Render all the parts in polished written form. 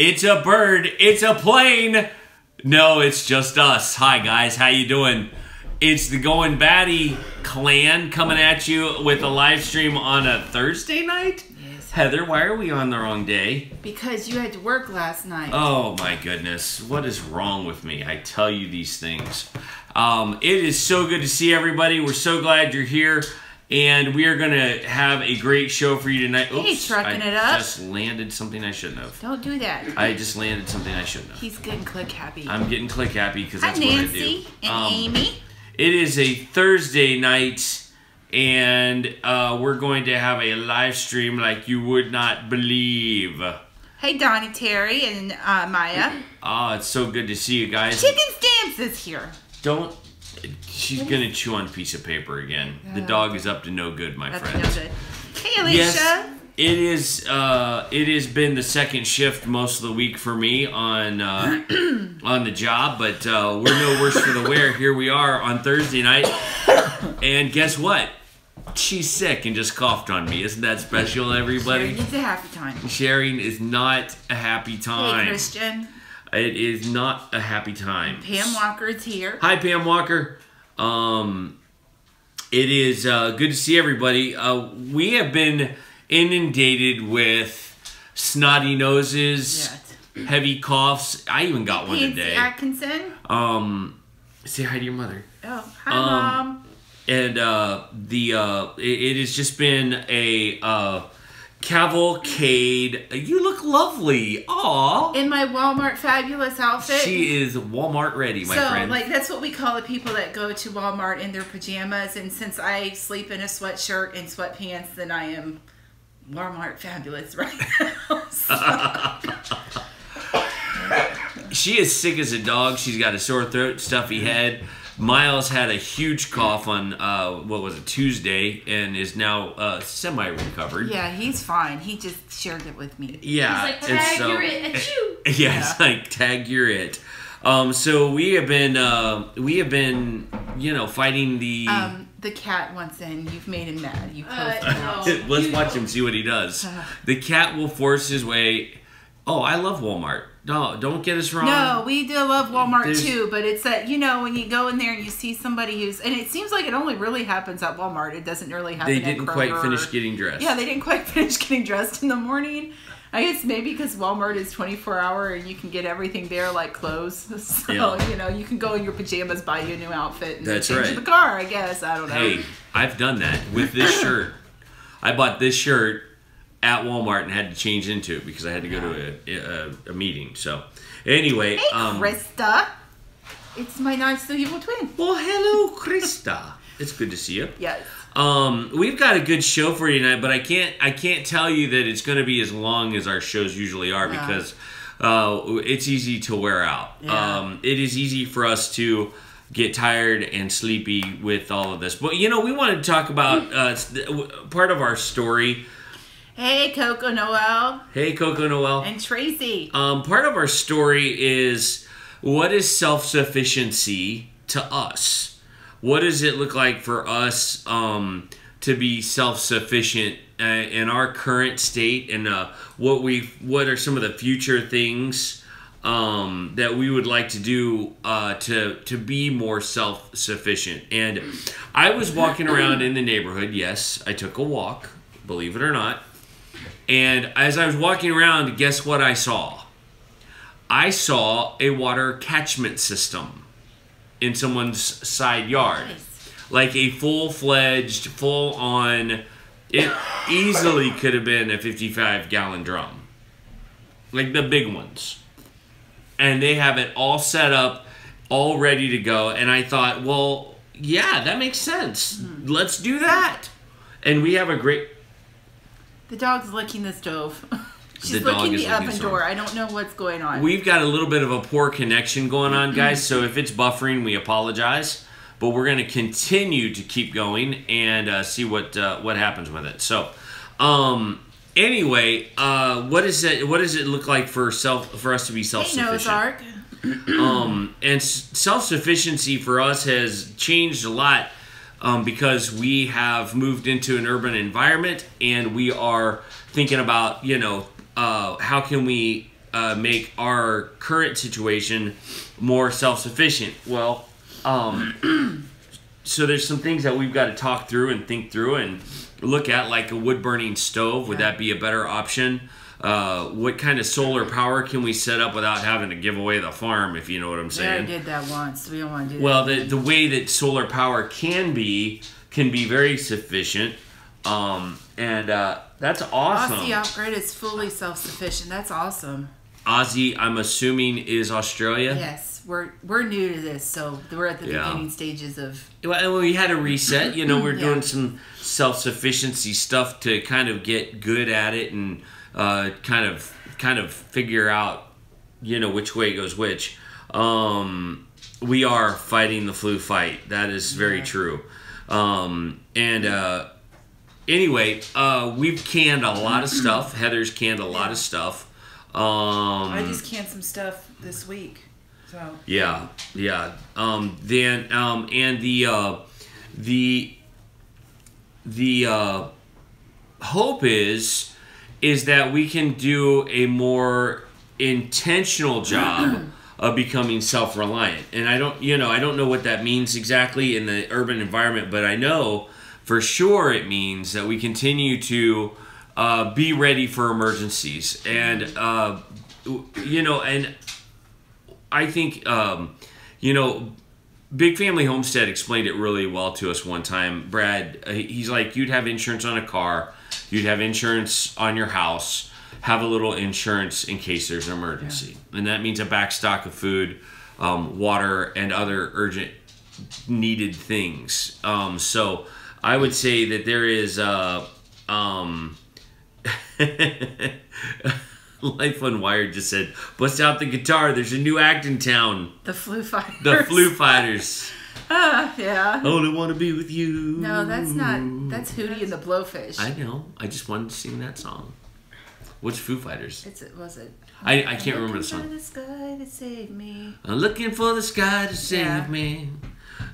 It's a bird. It's a plane. No, it's just us. Hi, guys. How you doing? It's the Goin Batty clan coming at you with a live stream on a Thursday night. Yes. Heather, why are we on the wrong day? Because you had to work last night. Oh, my goodness. What is wrong with me? I tell you these things. It is so good to see everybody. We're so glad you're here. And we are going to have a great show for you tonight. Oops, hey, trucking it up. I just landed something I shouldn't have. Don't do that. I just landed something I shouldn't have. He's getting click happy. I'm getting click happy because that's what I do. Nancy and Amy. It is a Thursday night, and we're going to have a live stream like you would not believe. Hey, Donnie, Terry, and Maya. Oh, it's so good to see you guys. Chicken Stamps is here. Don't... She's going to chew on a piece of paper again. The dog is up to no good, my friend. No good. Hey, Alicia. Yes, it has been the second shift most of the week for me on the job, but we're no worse for the wear. Here we are on Thursday night, and guess what? She's sick and just coughed on me. Isn't that special, everybody? Sharing is a happy time. Sharing is not a happy time. Hey, Christian. It is not a happy time. Pam Walker's here. Hi, Pam Walker. It is good to see everybody. We have been inundated with snotty noses, heavy coughs. I even got one today. Atkinson. Say hi to your mother. Oh, hi, Mom. And it has just been a cavalcade. You look lovely. Aw. In my Walmart fabulous outfit. She is Walmart ready, my friend. So, like, that's what we call the people that go to Walmart in their pajamas. And since I sleep in a sweatshirt and sweatpants, then I am Walmart fabulous right now. She is sick as a dog. She's got a sore throat, stuffy head. Miles had a huge cough on, what was it, Tuesday, and is now semi-recovered. Yeah, he's fine. He just shared it with me. Yeah. He's like, tag, you're it, achoo. Yeah, it's like, tag, you're it. So we have been, you know, fighting the... The cat wants in. You've made him mad. You closed him out. Let's watch him see what he does. The cat will force his way... Oh, I love Walmart. No, don't get us wrong. No, we do love Walmart too, but it's that, you know, when you go in there and you see somebody who's, and it seems like it only really happens at Walmart. It doesn't really happen at Kroger. They didn't quite finish getting dressed. Yeah, they didn't quite finish getting dressed in the morning. I guess maybe because Walmart is 24-hour and you can get everything there, like clothes. So, you know, you can go in your pajamas, buy you a new outfit, and change the car, I guess. I don't know. Hey, I've done that with this shirt. I bought this shirt at Walmart and had to change into it because I had to go to a meeting. So, anyway. Hey, Krista. It's my non-so-evil twin. Well, hello, Krista. It's good to see you. Yes. We've got a good show for you tonight, but I can't tell you that it's going to be as long as our shows usually are because it's easy to wear out. Yeah. It is easy for us to get tired and sleepy with all of this. But, you know, we wanted to talk about part of our story. Hey, Coco Noel. Hey, Coco Noel. And Tracy. Part of our story is, what is self-sufficiency to us? What does it look like for us to be self-sufficient in our current state, and what are some of the future things that we would like to do to be more self-sufficient? And I was walking around in the neighborhood. Yes, I took a walk, believe it or not. And as I was walking around, guess what I saw? I saw a water catchment system in someone's side yard. Nice. Like a full-fledged, full-on, it easily could have been a 55-gallon drum. Like the big ones. And they have it all set up, all ready to go. And I thought, well, yeah, that makes sense. Let's do that. And we have a great... The dog's licking the stove. She's licking the oven door. I don't know what's going on. We've got a little bit of a poor connection going on, guys, so if it's buffering, we apologize. But we're going to continue to keep going and see what happens with it. So, anyway, what does it look like for us to be self-sufficient? Hey, Nozark. And self-sufficiency for us has changed a lot. Because we have moved into an urban environment and we are thinking about, you know, how can we make our current situation more self-sufficient? Well, so there's some things that we've got to talk through and think through and look at, like a wood-burning stove. Would that be a better option? What kind of solar power can we set up without having to give away the farm, if you know what I'm saying? Yeah, I did that once. We don't want to do that. Well, the way that solar power can be very sufficient. And that's awesome. Aussie Off-Grid is fully self-sufficient. That's awesome. Aussie, I'm assuming, is Australia? Yes. We're new to this, so we're at the beginning stages of... Well, we had a reset. You know, we're doing some self-sufficiency stuff to kind of get good at it and kind of figure out, you know, which way goes which. We are fighting the flu fight. That is very true. Anyway, we've canned a lot of stuff. Heather's canned a lot of stuff. I just canned some stuff this week. So yeah. And the hope is that we can do a more intentional job of becoming self-reliant. And I don't know what that means exactly in the urban environment, but I know for sure it means that we continue to be ready for emergencies. And and I think Big Family Homestead explained it really well to us one time. Brad, he's like, you'd have insurance on a car, you'd have insurance on your house, have a little insurance in case there's an emergency. And that means a backstock of food, water, and other urgent needed things. So I would say that there is Life Unwired just said, bust out the guitar, there's a new act in town. The Flu Fighters. The Flu Fighters. Yeah. Only want to be with you. No, that's not. That's Hootie and the Blowfish. I know. I just wanted to sing that song. What's Foo Fighters? Was it? I can't remember the song. Looking for the sky to save me. I'm looking for the sky to save me.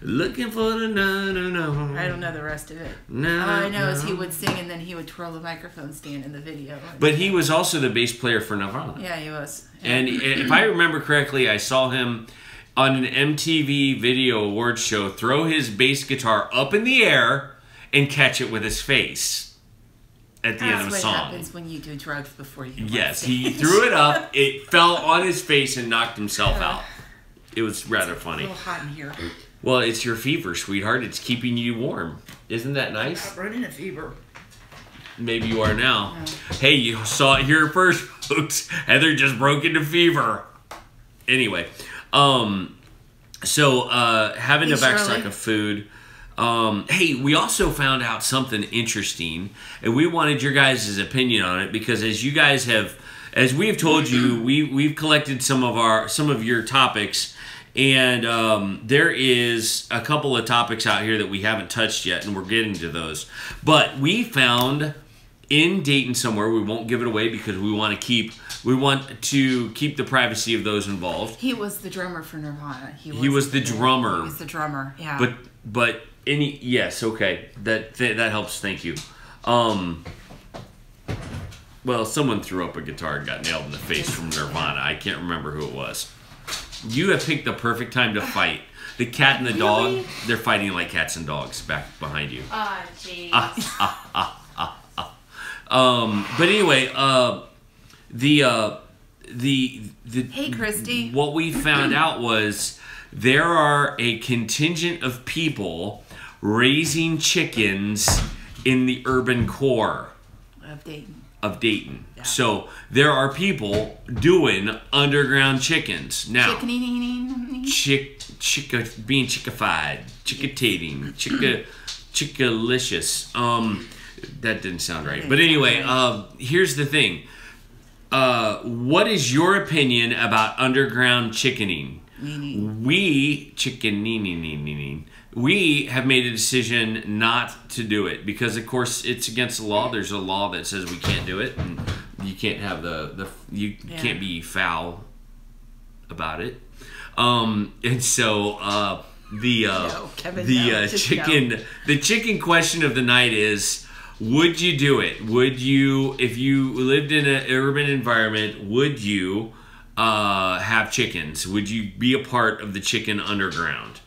Looking for the no. I don't know the rest of it. No, all I know is he would sing and then he would twirl the microphone stand in the video. But he was also the bass player for Nirvana. Yeah, he was. Yeah. And if I remember correctly, I saw him on an MTV Video Awards show throw his bass guitar up in the air and catch it with his face at the end of a song. That's what happens when you do drugs before you. Yes, he threw it up, it fell on his face and knocked himself out. It was rather funny. It's a little hot in here. Well, it's your fever, sweetheart. It's keeping you warm. Isn't that nice? I'm running a fever. Maybe you are now. Hey, you saw it here first, folks. Heather just broke into fever. Anyway, having a backstock of food. Hey, we also found out something interesting, and we wanted your guys' opinion on it because as we have told you, we've collected some of your topics. And there is a couple of topics out here that we haven't touched yet, and we're getting to those. But we found in Dayton somewhere, we won't give it away because we want to keep the privacy of those involved. He was the drummer for Nirvana. He was the drummer. He was the drummer. Yeah. But yes, okay, that helps. Thank you. Well, someone threw up a guitar and got nailed in the face from Nirvana. I can't remember who it was. You have picked the perfect time to fight. The cat and the dog, they're fighting like cats and dogs back behind you. Ah, jeez. But anyway, Hey, Christy. What we found out was there are a contingent of people raising chickens in the urban core of Dayton. Yeah. So there are people doing underground chickens now. Being chickified, chickitating, chickalicious. That didn't sound right. But anyway, here's the thing. What is your opinion about underground chickening? We have made a decision not to do it because, of course, it's against the law. There's a law that says we can't do it, and you can't have can't be foul about it. And so the chicken question of the night is, would you do it? Would you, if you lived in an urban environment, would you have chickens? Would you be a part of the chicken underground?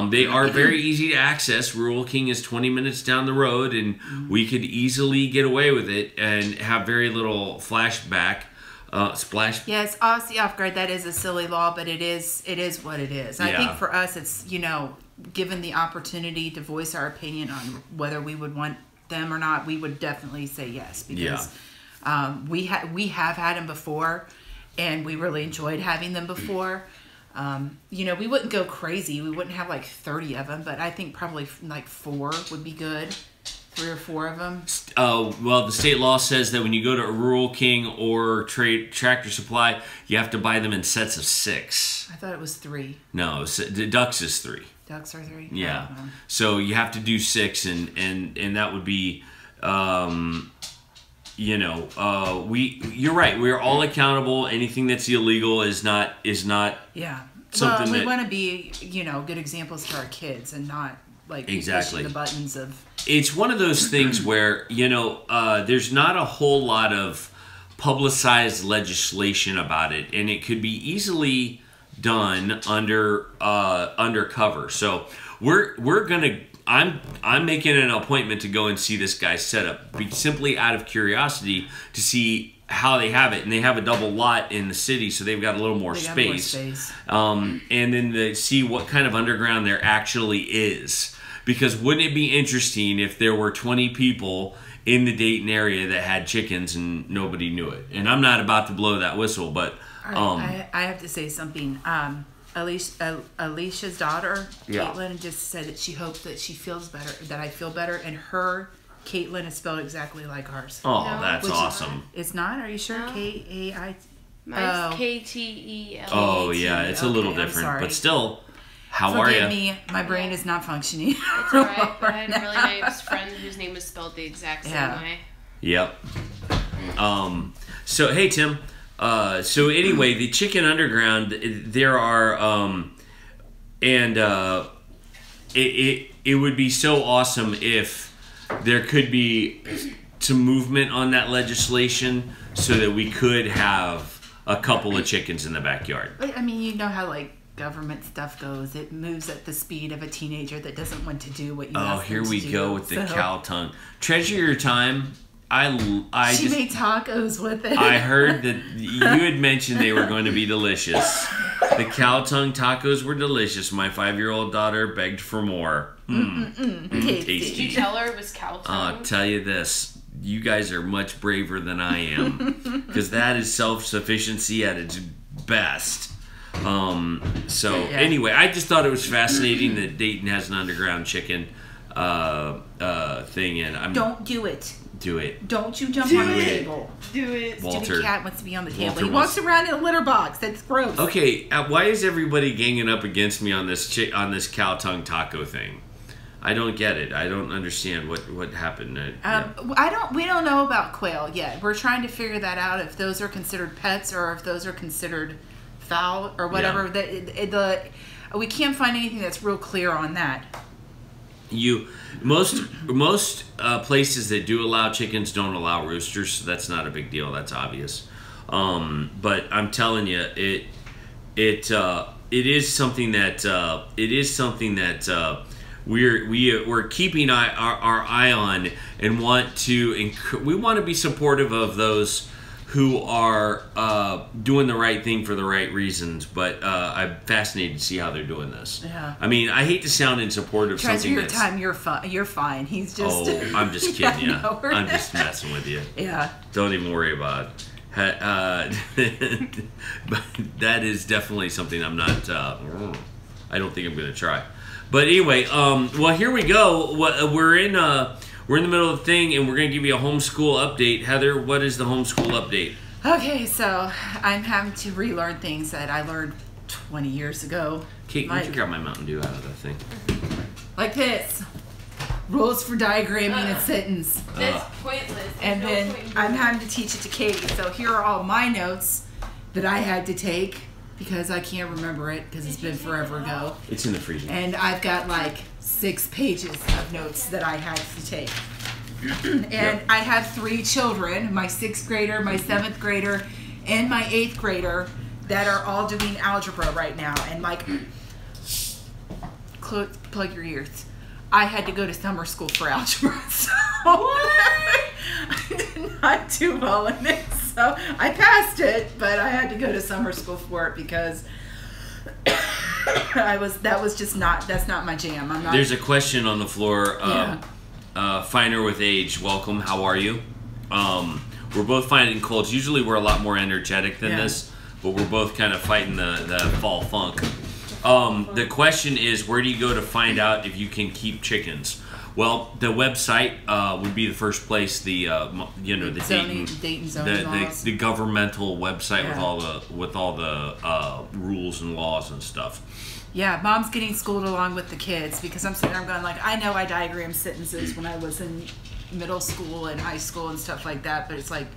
They are very easy to access. Rural King is 20 minutes down the road, and we could easily get away with it and have very little flashback. Splash. Yes, obviously off guard. That is a silly law, but it is what it is. I think for us, it's, you know, given the opportunity to voice our opinion on whether we would want them or not, we would definitely say yes, because we have had them before, and we really enjoyed having them before. You know, we wouldn't go crazy. We wouldn't have like 30 of them, but I think probably like 4 would be good. 3 or 4 of them. Well, the state law says that when you go to a Rural King or Tractor Supply, you have to buy them in sets of 6. I thought it was 3. No, the ducks is 3. Ducks are 3. Yeah. So you have to do 6, and that would be, you know, you're right. We're all accountable. Anything that's illegal is not. Yeah. Something we want to be, you know, good examples to our kids and not like pushing the buttons of. It's one of those things where, you know, there's not a whole lot of publicized legislation about it, and it could be easily done undercover. So we're gonna. I'm making an appointment to go and see this guy's setup, simply out of curiosity to see how they have it. And they have a double lot in the city, so they've got a little more space. And then to see what kind of underground there actually is. Because wouldn't it be interesting if there were 20 people in the Dayton area that had chickens and nobody knew it? And I'm not about to blow that whistle, but I have to say something. Alicia's daughter, Caitlin, just said that she hopes that she feels better, that I feel better, and her Caitlin is spelled exactly like ours. Oh, that's awesome. It's not? Are you sure? No. K-A-I... Mine's K-T-E-L. Oh, yeah, it's a little different, but still... How are you? Forgive me, my brain is not functioning. It's alright. I had a really nice friend whose name was spelled the exact same way. Yep. So hey Tim. So anyway, the chicken underground. There are it would be so awesome if there could be some movement on that legislation so that we could have a couple of chickens in the backyard. I mean, you know how like government stuff goes. It moves at the speed of a teenager that doesn't want to do what you ask them to do. Oh, here we go with the cow tongue. Treasure your time. She made tacos with it. I heard that you had mentioned they were going to be delicious. The cow tongue tacos were delicious. My 5-year-old daughter begged for more. Tasty. Did you tell her it was cow tongue? I'll tell you this. You guys are much braver than I am. Because that is self-sufficiency at its best. Anyway, I just thought it was fascinating that Dayton has an underground chicken thing, and don't do it. Do it. Don't you jump on the table. Do it. Walter. Stupid cat wants to be on the table. He walks around in a litter box. That's gross. Okay, why is everybody ganging up against me on this cow tongue taco thing? I don't get it. I don't understand what happened. We don't know about quail yet. We're trying to figure that out, if those are considered pets or if those are considered fowl or whatever. Yeah. We can't find anything that's real clear on that. Most places that do allow chickens don't allow roosters, so that's not a big deal. That's obvious. But I'm telling you, it is something that we're keeping our eye on, and we want to be supportive of those who are doing the right thing for the right reasons, but I'm fascinated to see how they're doing this. Yeah. I mean, I hate to sound in support of something that's... Treasure your time, you're fine. He's just... Oh, I'm just kidding you. I'm just messing with you. Yeah. Don't even worry about it. But that is definitely something I'm not... I don't think I'm going to try. But anyway, well, here we go. We're in the middle of the thing, and we're going to give you a homeschool update. Heather, what is the homeschool update? Okay, so I'm having to relearn things that I learned 20 years ago. Kate, why don't you grab my Mountain Dew out of that thing? Like this. Rules for diagramming a sentence. That's pointless. And then I'm having to teach it to Katie. So here are all my notes that I had to take, because I can't remember it because it's been forever ago. It's in the freezer. And I've got like 6 pages of notes that I had to take. And I have 3 children, my 6th grader, my 7th grader, and my 8th grader, that are all doing algebra right now. And like, plug your ears. I had to go to summer school for algebra, so I did not do well in it. So I passed it, but I had to go to summer school for it because that's not my jam. I'm not. There's a question on the floor. Finer with age, welcome. How are you? We're both finding colds. Usually we're a lot more energetic than this, but we're both kind of fighting the fall funk. The question is, where do you go to find out if you can keep chickens? Well, the website would be the first place. The Dayton zoning laws. The governmental website with all the rules and laws and stuff. Yeah, Mom's getting schooled along with the kids because I'm sitting there going like, I know I diagrammed sentences when I was in middle school and high school and stuff like that, but it's like,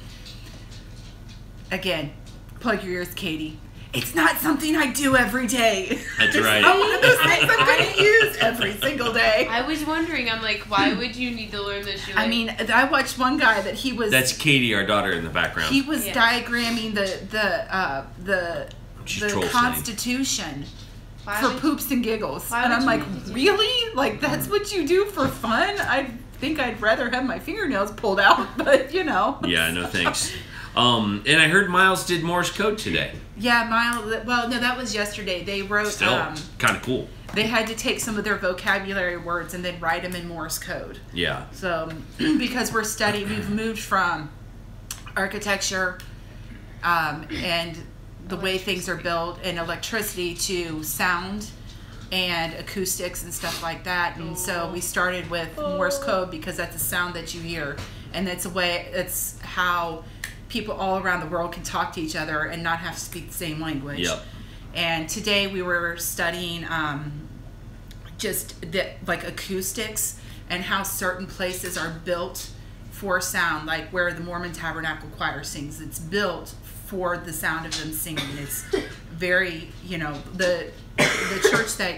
again, plug your ears, Katie. It's not something I do every day. That's right. It's not one of those things I'm going to use every single day. I was wondering, I'm like, why would you need to learn this? I mean, I watched one guy that he was... That's Katie, our daughter, in the background. He was diagramming the Constitution for poops and giggles. And I'm like, really? Like, that's what you do for fun? I think I'd rather have my fingernails pulled out, but you know. Yeah, no thanks. And I heard Miles did Morse code today. Yeah, Miles. Well, no, that was yesterday. They wrote. Still kind of cool. They had to take some of their vocabulary words and then write them in Morse code. Yeah. So, because we've moved from architecture and the way things are built and electricity to sound and acoustics and stuff like that. And so we started with Morse code because that's a sound that you hear, and it's how people all around the world can talk to each other and not have to speak the same language. Yep. And today we were studying like acoustics and how certain places are built for sound, like where the Mormon Tabernacle Choir sings. It's built for the sound of them singing. It's very, the church that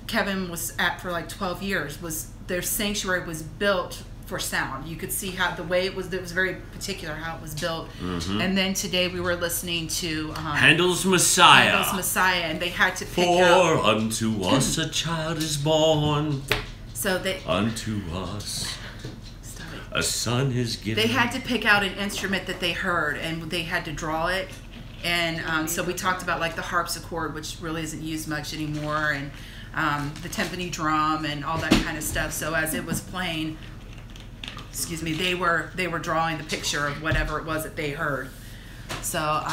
Kevin was at for like 12 years, their sanctuary was built for sound. You could see how the way it was very particular how it was built. Mm-hmm. And then today we were listening to Handel's Messiah. And they had to pick out. For unto us a child is born. So unto us a son is given. They had to pick out an instrument that they heard, and they had to draw it. And so we talked about like the harpsichord, which really isn't used much anymore, and the timpani drum and all that kind of stuff. So as it was playing, they were drawing the picture of whatever it was that they heard. So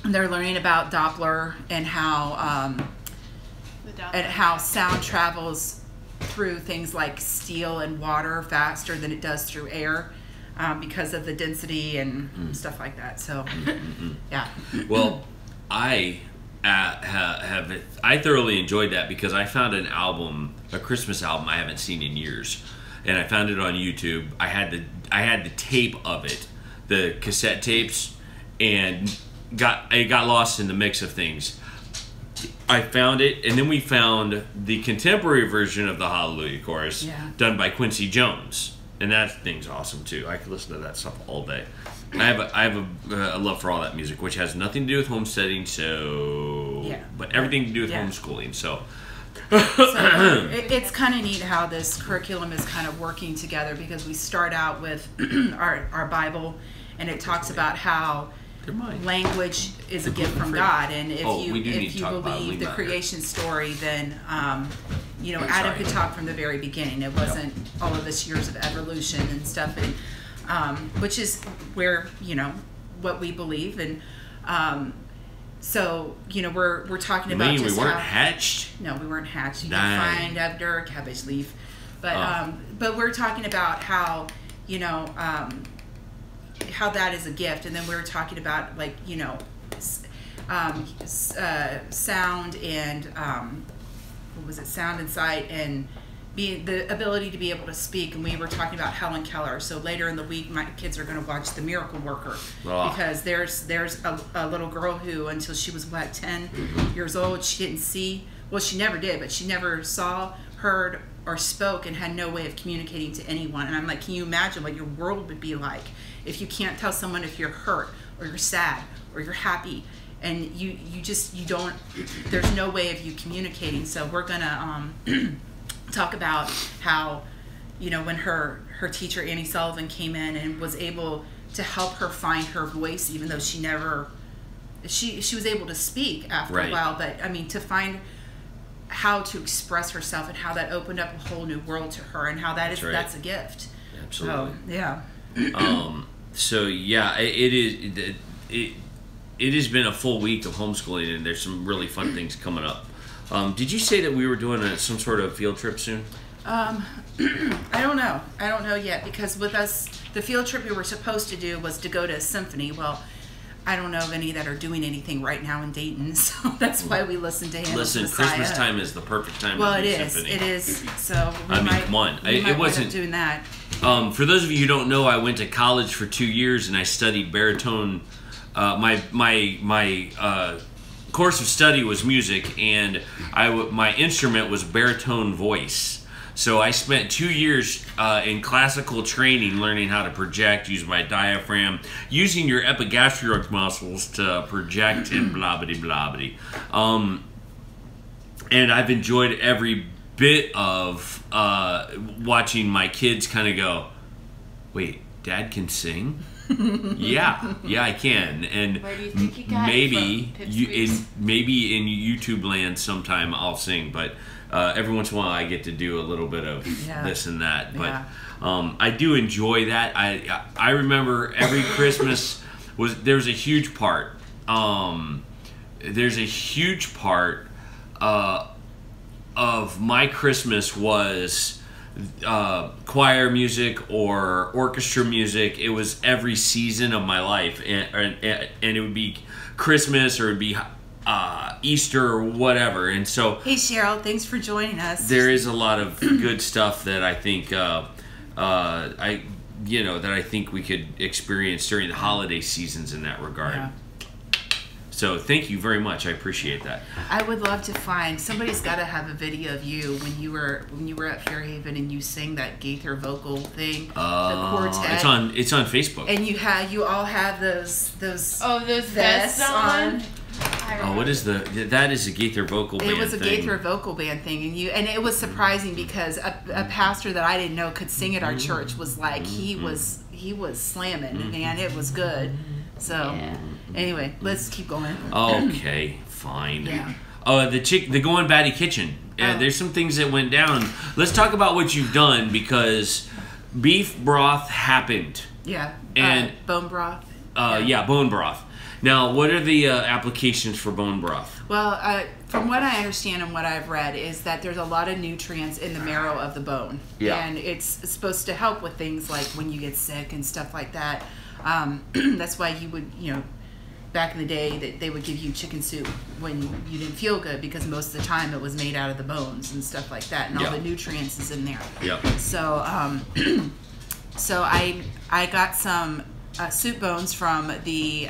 they're learning about Doppler and how sound travels through things like steel and water faster than it does through air because of the density and stuff like that. So yeah. Well, I thoroughly enjoyed that because I found a Christmas album I haven't seen in years, and I found it on YouTube. I had the tape of it, the cassette tapes, and it got lost in the mix of things. I found it, and then we found the contemporary version of the Hallelujah Chorus done by Quincy Jones, and that thing's awesome too. I could listen to that stuff all day. I have a love for all that music, which has nothing to do with homesteading, but everything to do with homeschooling. So it's kind of neat how this curriculum is kind of working together, because we start out with our Bible, and it talks about how language is a gift from God, and if you believe the creation story, then Adam could talk from the very beginning. It wasn't all of this years of evolution and stuff, and which is where what we believe, and so we're talking about. We weren't hatched. No, we weren't hatched. You can find after a cabbage leaf, but we're talking about how how that is a gift, and then we were talking about sound and sound and sight, and the ability to be able to speak. And we were talking about Helen Keller. So later in the week, my kids are going to watch The Miracle Worker, because there's a little girl who, until she was 10 years old, she didn't see. Well, she never did, but she never saw heard or spoke and had no way of communicating to anyone. And I'm like, can you imagine what your world would be like if you can't tell someone if you're hurt or you're sad or you're happy, and you don't, there's no way of you communicating. So we're gonna talk about how, you know, when her teacher Annie Sullivan came in and was able to help her find her voice, even though she was able to speak after a while, but I mean, to find how to express herself and how that opened up a whole new world to her, and how that's a gift. Absolutely. So, yeah. So yeah, it has been a full week of homeschooling, and there's some really fun things coming up. Did you say that we were doing some sort of field trip soon? I don't know. I don't know yet, because with us, the field trip we were supposed to do was to go to a symphony. Well, I don't know of any that are doing anything right now in Dayton, so that's why we listen to Hannah's Messiah. Christmas time is the perfect time to do symphony. It is. So come on. It wasn't doing that. For those of you who don't know, I went to college for 2 years and I studied baritone. My course of study was music, and my instrument was baritone voice. So I spent 2 years in classical training learning how to project, use my diaphragm, using your epigastric muscles to project and blah-bitty-blah-bitty. And I've enjoyed every bit of watching my kids kind of go, wait, Dad can sing? yeah, I can. And where do you think you got maybe in YouTube land sometime I'll sing, but every once in a while I get to do a little bit of this and that. But I do enjoy that. I remember every Christmas there's a huge part. There's a huge part of my Christmas was choir music or orchestra music. It was every season of my life, and it would be Christmas or it'd be Easter or whatever. And so, hey Cheryl, thanks for joining us. There is a lot of good stuff that I think that I think we could experience during the holiday seasons in that regard. Yeah. So thank you very much. I appreciate that. I would love to find, somebody's got to have a video of you when you were at Fairhaven and you sang that Gaither vocal thing, the quartet. It's on Facebook. And you all have those vests on. What is that is a Gaither vocal band thing. It was a Gaither vocal band thing, and it was surprising because a pastor that I didn't know could sing at our church was like, he was slamming, and it was good. So anyway, let's keep going. Okay, fine. Yeah. The Goin Batty kitchen. There's some things that went down. Let's talk about what you've done, because beef broth happened. Yeah. And bone broth. Bone broth. Now, what are the applications for bone broth? Well, from what I understand and what I've read is that there's a lot of nutrients in the marrow of the bone. Yeah. And it's supposed to help with things like when you get sick and stuff like that. That's why you would, back in the day, that they would give you chicken soup when you didn't feel good, because most of the time it was made out of the bones and stuff like that, and all the nutrients is in there. Yep. So, so I got some soup bones from the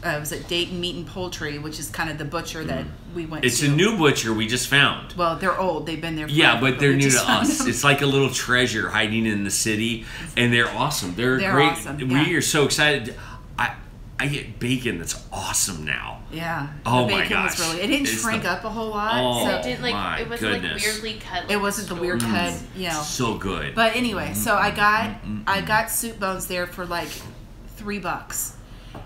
was it Dayton Meat and Poultry, which is kind of the butcher that we went to. It's a new butcher we just found. Well, they're old. They've been there forever, but they're new to us. It's like a little treasure hiding in the city, and they're awesome. They're great. Awesome. We are so excited. I get bacon that's awesome now. Yeah. Oh the my bacon gosh. Was really, it didn't shrink up a whole lot. Oh, so it wasn't goodness. like weirdly cut. It wasn't the weird cut, So good. But anyway, so I got soup bones there for like $3,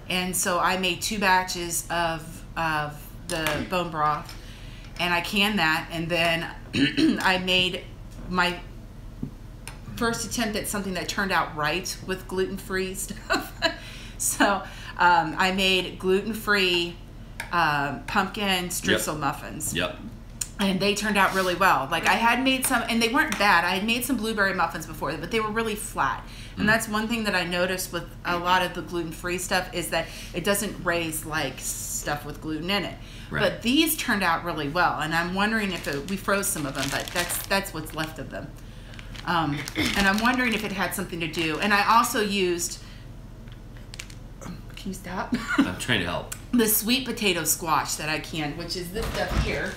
and so I made 2 batches of the bone broth, and I canned that, and then I made my first attempt at something that turned out right with gluten-free stuff. So I made gluten-free pumpkin streusel muffins. Yep. And they turned out really well. Like, I had made some, and they weren't bad. I had made some blueberry muffins before, but they were really flat. And that's one thing that I noticed with a lot of the gluten-free stuff, is that it doesn't raise like stuff with gluten in it. Right. But these turned out really well, and I'm wondering if we froze some of them, but that's what's left of them. And I'm wondering if it had something to do. And I also used. Can you stop? I'm trying to help. The sweet potato squash that I canned, which is this stuff here.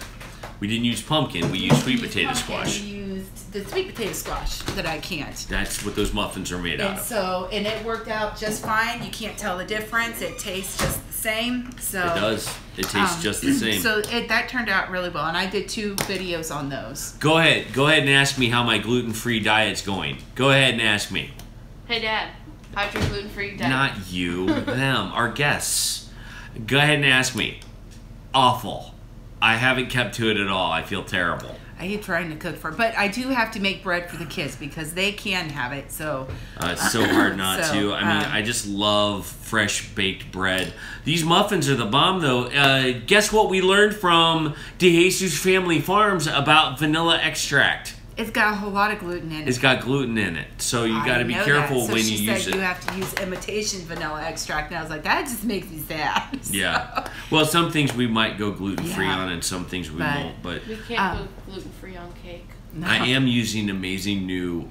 We didn't use pumpkin. We used sweet potato pumpkin. squash. We used the sweet potato squash that I can't. That's what those muffins are made out of. And it worked out just fine. You can't tell the difference. It tastes just the same. So it does. It tastes just the same. So that turned out really well, and I did 2 videos on those. Go ahead and ask me how my gluten-free diet's going. Go ahead and ask me. Hey, Dad, how's your gluten-free diet? Not you, them, our guests. Go ahead and ask me. Awful. I haven't kept to it at all. I feel terrible. I hate trying to cook for, but I do have to make bread for the kids because they can have it. So it's so hard not to. I mean, I just love fresh baked bread. These muffins are the bomb, though. Guess what we learned from DeJesus Family Farms about vanilla extract? It's got a whole lot of gluten in it. It's got gluten in it, so you got to be careful when you use it. She said you have to use imitation vanilla extract, and I was like, that just makes me sad. Yeah. Well, some things we might go gluten-free on, and some things we won't. But we can't go gluten-free on cake. No. I am using amazing new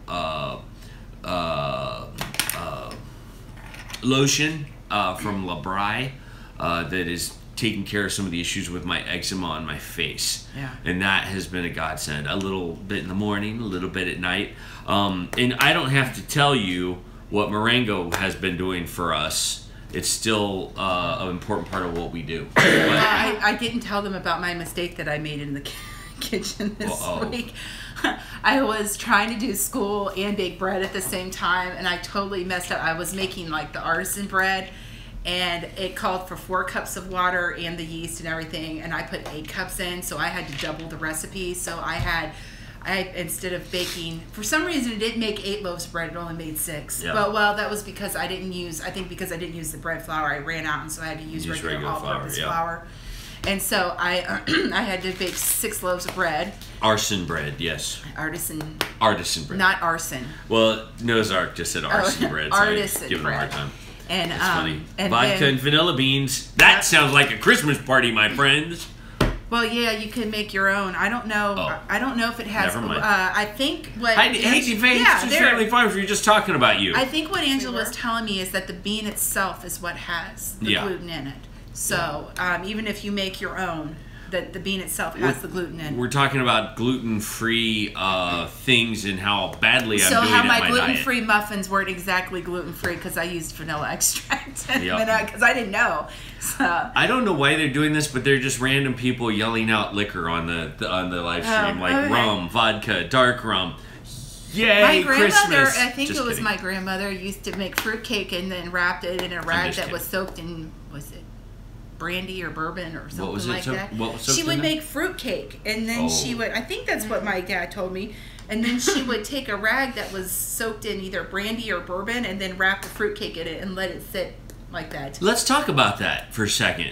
lotion from Labrie that is taking care of some of the issues with my eczema on my face. Yeah. And that has been a godsend. A little bit in the morning, a little bit at night. And I don't have to tell you what Moringa has been doing for us. It's still an important part of what we do. But, I didn't tell them about my mistake that I made in the kitchen this week. I was trying to do school and bake bread at the same time, and I totally messed up. I was making like the artisan bread, and it called for 4 cups of water and the yeast and everything, and I put 8 cups in, so I had to double the recipe. So I instead of baking, for some reason it didn't make 8 loaves of bread, it only made 6. Yeah. But well, that was because I didn't use the bread flour. I ran out, and so I had to use regular all-purpose flour. And so I had to bake 6 loaves of bread. Artisan bread, yes. Artisan bread. Not arson. Well, Noah's Ark just said artisan bread, so artisan I give him a hard time. And that's funny. And vodka and vanilla beans. That sounds like a Christmas party, my friends. Well, yeah, you can make your own. I don't know. I don't know if it has. Never mind. I think what. Family Farms. We were just talking about you. I think what Angela was telling me is that the bean itself is what has the gluten in it. So even if you make your own, the bean itself has the gluten in it. We're talking about gluten-free things and how badly I'm doing So how at my gluten-free muffins weren't exactly gluten-free because I used vanilla extract because I didn't know. So. I don't know why they're doing this, but they're just random people yelling out liquor on the live stream, rum, vodka, dark rum. Yay, my grandmother, Christmas. I think it was my grandmother, used to make fruitcake and then wrapped it in a rag that was soaked in, was it brandy or bourbon or something like that? She would make fruitcake, and then she would, I think that's what my dad told me, and then she would take a rag that was soaked in either brandy or bourbon and then wrap the fruitcake in it and let it sit like that. Let's talk about that for a second.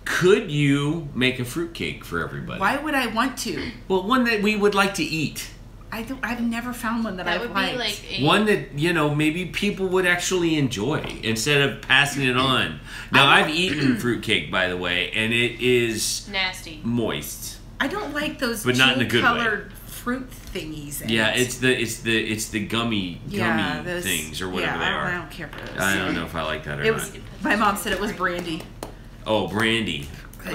Could you make a fruitcake for everybody? Why would I want to? Well, one that we would like to eat. I've never found one that I've liked. One that, maybe people would actually enjoy instead of passing it on. Now, I've eaten fruitcake, by the way, and it is nasty, moist. I don't like those colored fruit thingies. Yeah, it's the gummy things or whatever they are. I don't care for those. I don't know if I like that or not. My mom said it was brandy. Oh, brandy.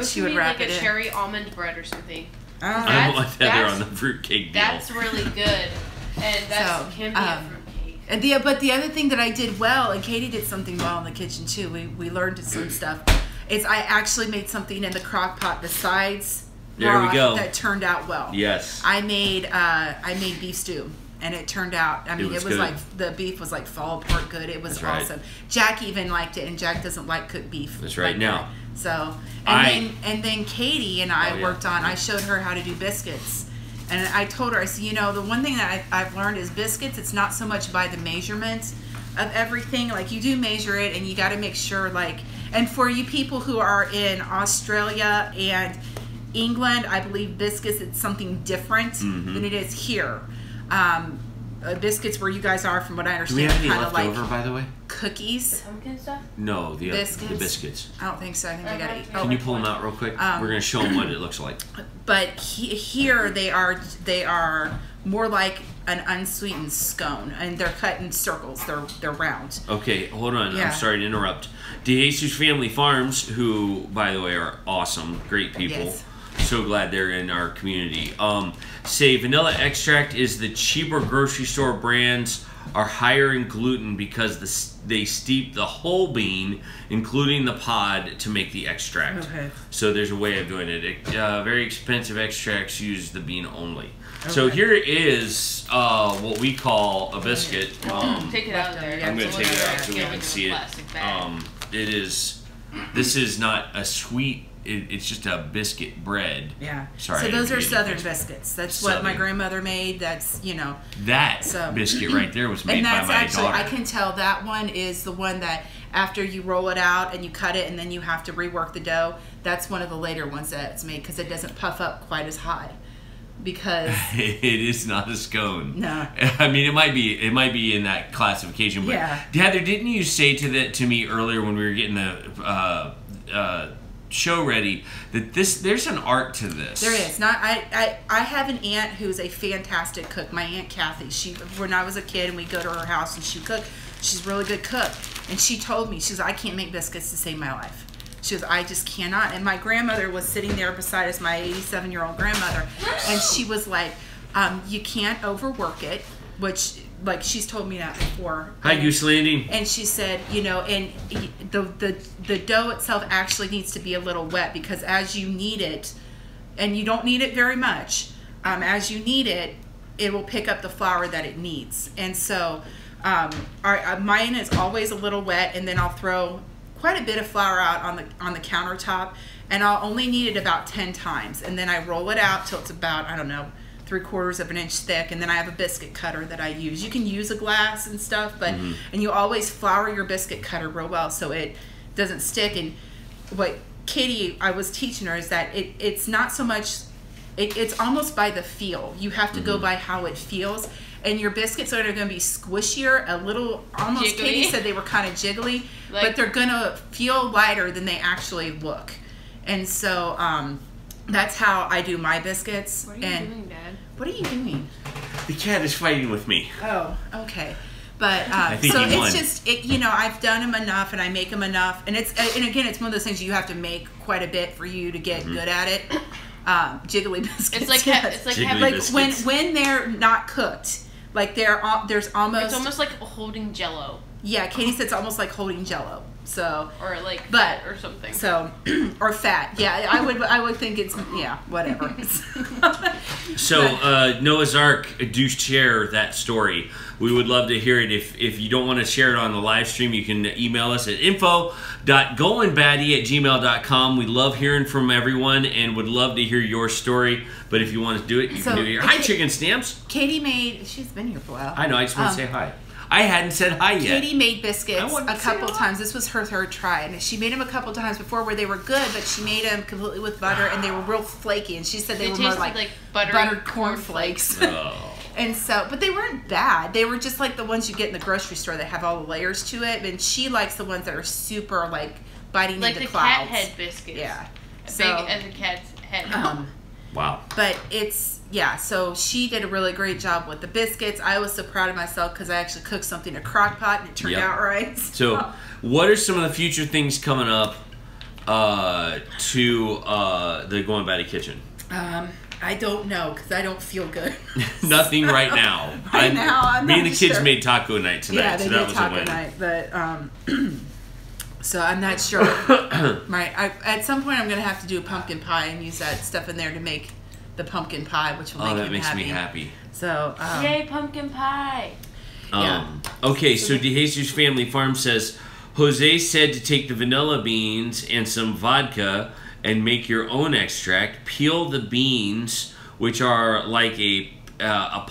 She would wrap it in cherry almond bread or something. I don't like that they're on the fruitcake deal. That's really good, and can be a fruitcake. But the other thing that I did well, and Katie did something well in the kitchen too. We learned some stuff. Is I actually made something in the crock pot besides broth that turned out well. Yes. I made beef stew, and it turned out. I mean, it was like the beef was like fall apart good. It was awesome. Jack even liked it, and Jack doesn't like cooked beef. That's right. Now. So and then Katie and I worked on. I showed her how to do biscuits, and I told her, I said, the one thing that I've learned is biscuits. It's not so much by the measurement of everything. Like you do measure it, and you got to make sure. And for you people who are in Australia and England, I believe biscuits it's something different than it is here. Biscuits where you guys are, from what I understand, do we have any left over, by the way? Cookies. The pumpkin stuff? No, the biscuits. I don't think so. I think I gotta eat. Can you pull them out real quick? We're gonna show them what it looks like. But here they are more like an unsweetened scone, and they're cut in circles. They're round. Okay, hold on. I'm sorry to interrupt. DeJesus Family Farms, who by the way are awesome, great people. Yes. so glad they're in our community. Say vanilla extract is the cheaper grocery store brands are higher in gluten because they steep the whole bean, including the pod, to make the extract. Okay. So there's a way of doing it. Very expensive extracts use the bean only. Okay. So here is what we call a biscuit. Take it out there. I'm going to take it out so we can see it. This is not a sweet. It's just a biscuit bread. Yeah. Sorry. So those are Southern biscuits. That's what my grandmother made. That's, That biscuit right there was made by my daughter. I can tell that one is the one that after you roll it out and you cut it and then you have to rework the dough, that's one of the later ones that's made because it doesn't puff up quite as high. Because it is not a scone. No. I mean, it might be in that classification. But Heather, didn't you say to me earlier when we were getting the show ready that there's an art to this? There is. I have an aunt who's a fantastic cook. My Aunt Kathy. When I was a kid and we'd go to her house and she'd cook, she's a really good cook. And she told me, she goes, I can't make biscuits to save my life. She goes, I just cannot. And my grandmother was sitting there beside us, my 87-year-old grandmother, and she was like, you can't overwork it, which, like, she's told me that before. Hi, Goose Landing. And she said, and the dough itself actually needs to be a little wet because as you knead it, and you don't knead it very much, as you knead it, it will pick up the flour that it needs. And so mine is always a little wet, and then I'll throw quite a bit of flour out on the countertop, and I'll only knead it about 10 times, and then I roll it out till it's about, I don't know, 3/4 of an inch thick, and then I have a biscuit cutter that I use. You can use a glass and stuff, but and you always flour your biscuit cutter real well so it doesn't stick. And what Katie, I was teaching her, is that it's not so much, it's almost by the feel. You have to go by how it feels. And your biscuits are going to be squishier, a little, almost, jiggly. Katie said they were kind of jiggly, but they're going to feel lighter than they actually look. And so that's how I do my biscuits. What are you doing, Dad? What are you doing? The cat is fighting with me. Oh, okay. But I think so he won. It's just, I've done them enough and I make them enough. And again, it's one of those things you have to make quite a bit for you to get good at it. Jiggly biscuits. It's like when they're not cooked. Like there's almost. It's almost like holding Jello. Yeah, Katie said it's almost like holding Jello. So. Or like fat or something. So, or fat. Yeah, I would think it's whatever. So Noah's Ark, do share that story. We would love to hear it. If you don't want to share it on the live stream, you can email us at info.goinbatty@gmail.com. We love hearing from everyone and would love to hear your story. But if you want to do it, you can do it here. Hi, Chicken Stamps. Katie she's been here for a while. I know, I just want to say hi. I hadn't said hi yet. Katie made biscuits a couple times. This was her third try. And she made them a couple times before where they were good, but she made them completely with butter and they were real flaky. And she said they were more like buttered cornflakes. Oh. And so, but they weren't bad. They were just like the ones you get in the grocery store that have all the layers to it. And she likes the ones that are super like biting into clouds. Like the cat head biscuits. Yeah. Big as a cat's head. Wow. But so she did a really great job with the biscuits. I was so proud of myself because I actually cooked something in a crock pot and it turned out right. So what are some of the future things coming up to the Goin Batty kitchen? I don't know because I don't feel good. Nothing right now. I'm me and the kids made taco night tonight. Yeah, they did taco night, but so I'm not sure. At some point I'm gonna have to do a pumpkin pie and use that stuff in there to make the pumpkin pie, which will make that makes me happy. So yay, pumpkin pie! Okay, so DeJesus Family Farm says Jose said to take the vanilla beans and some vodka and make your own extract. Peel the beans, which are like a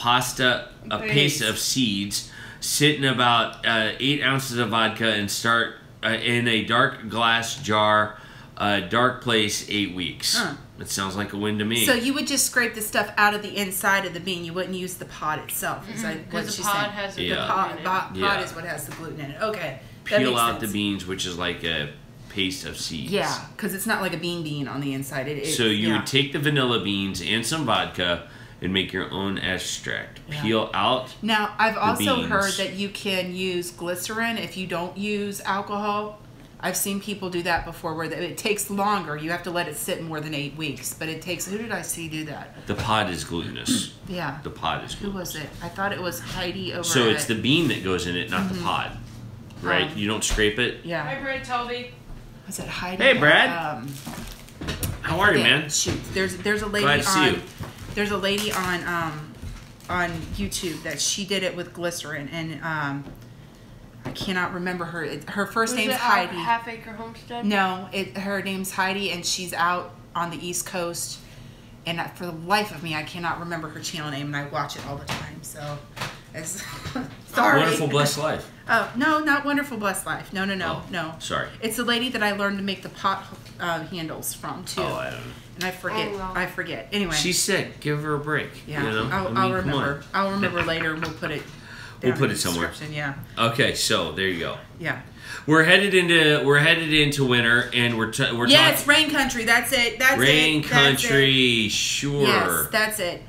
paste of seeds. Sit in about 8 ounces of vodka and start in a dark glass jar, dark place, 8 weeks. It sounds like a win to me. So you would just scrape the stuff out of the inside of the bean. You wouldn't use the pod itself. Because the pod has the pod is what has the gluten in it. Okay. Peel out the beans, which is like a paste of seeds. Yeah, because it's not like a bean on the inside. So you would take the vanilla beans and some vodka and make your own extract. Peel out. Now, I've also heard that you can use glycerin if you don't use alcohol. I've seen people do that before where it takes longer. You have to let it sit more than 8 weeks. But it takes... Who did I see do that? The pod is glutinous. Yeah. The pod is glutinous. Who was it? I thought it was Heidi over So it's the bean that goes in it, not the pod. Right? You don't scrape it? Yeah. Hi, Brad Toby. Was it Heidi? Hey, Brad. How are you, man? Shoot. There's a lady Glad to see you. There's a lady on YouTube that she did it with glycerin, and I cannot remember her. Her first name's Heidi. Half Acre Homestead? No, her name's Heidi, and she's out on the East Coast. And for the life of me, I cannot remember her channel name, and I watch it all the time. So, it's sorry. Wonderful Blessed Life. Oh no, not Wonderful Blessed Life. No, no. Sorry. It's the lady that I learned to make the pot handles from too. Oh, I don't know. And I forget. Anyway, she's sick. Give her a break. Yeah, you know? I'll remember. I'll remember later, and we'll put it. We'll put it somewhere. Yeah. Okay, so there you go. Yeah. We're headed into winter, and we're yeah, it's rain country. That's it. That's rain it. country. Sure. Yes, that's it.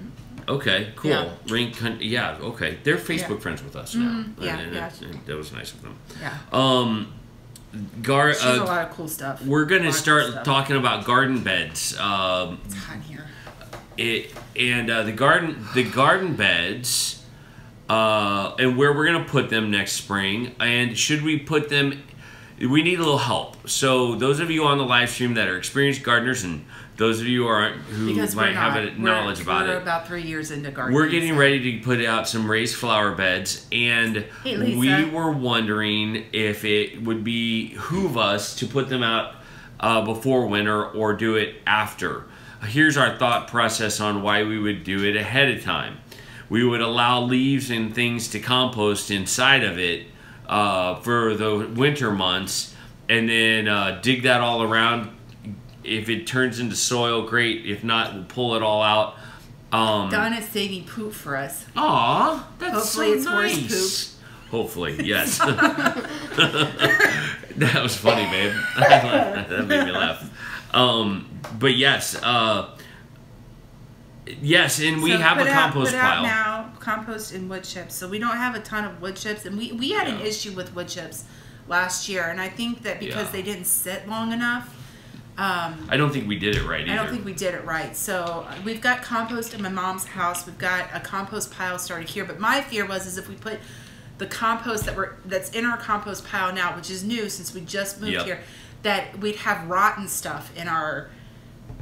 Okay, cool. Yeah. Rain country. Yeah. Okay, they're Facebook friends with us now. Yeah, and yeah. That was nice of them. Yeah. She's a lot of cool stuff. We're gonna start talking about garden beds. It's hot here. The garden beds. And where we're going to put them next spring, and should we put them, we need a little help. So those of you on the live stream that are experienced gardeners, and those of you who might have knowledge about it. We're about 3 years into gardening. We're getting ready to put out some raised flower beds, and we were wondering if it would behoove us to put them out before winter or do it after. Here's our thought process on why we would do it ahead of time. We would allow leaves and things to compost inside of it for the winter months, and then dig that all around. If it turns into soil, great. If not, we'll pull it all out. Donna's saving poop for us. Aw, that's Hopefully so it's nice. horse poop. Hopefully, yes. That was funny, babe. That made me laugh. But yes. Yes, and we have a compost pile. Now, compost and wood chips. So we don't have a ton of wood chips, and we had an issue with wood chips last year, and I think that because they didn't sit long enough. I don't think we did it right either. I don't think we did it right. So we've got compost in my mom's house. We've got a compost pile started here, but my fear was if we put the compost that's in our compost pile now, which is new since we just moved here, that we'd have rotten stuff in our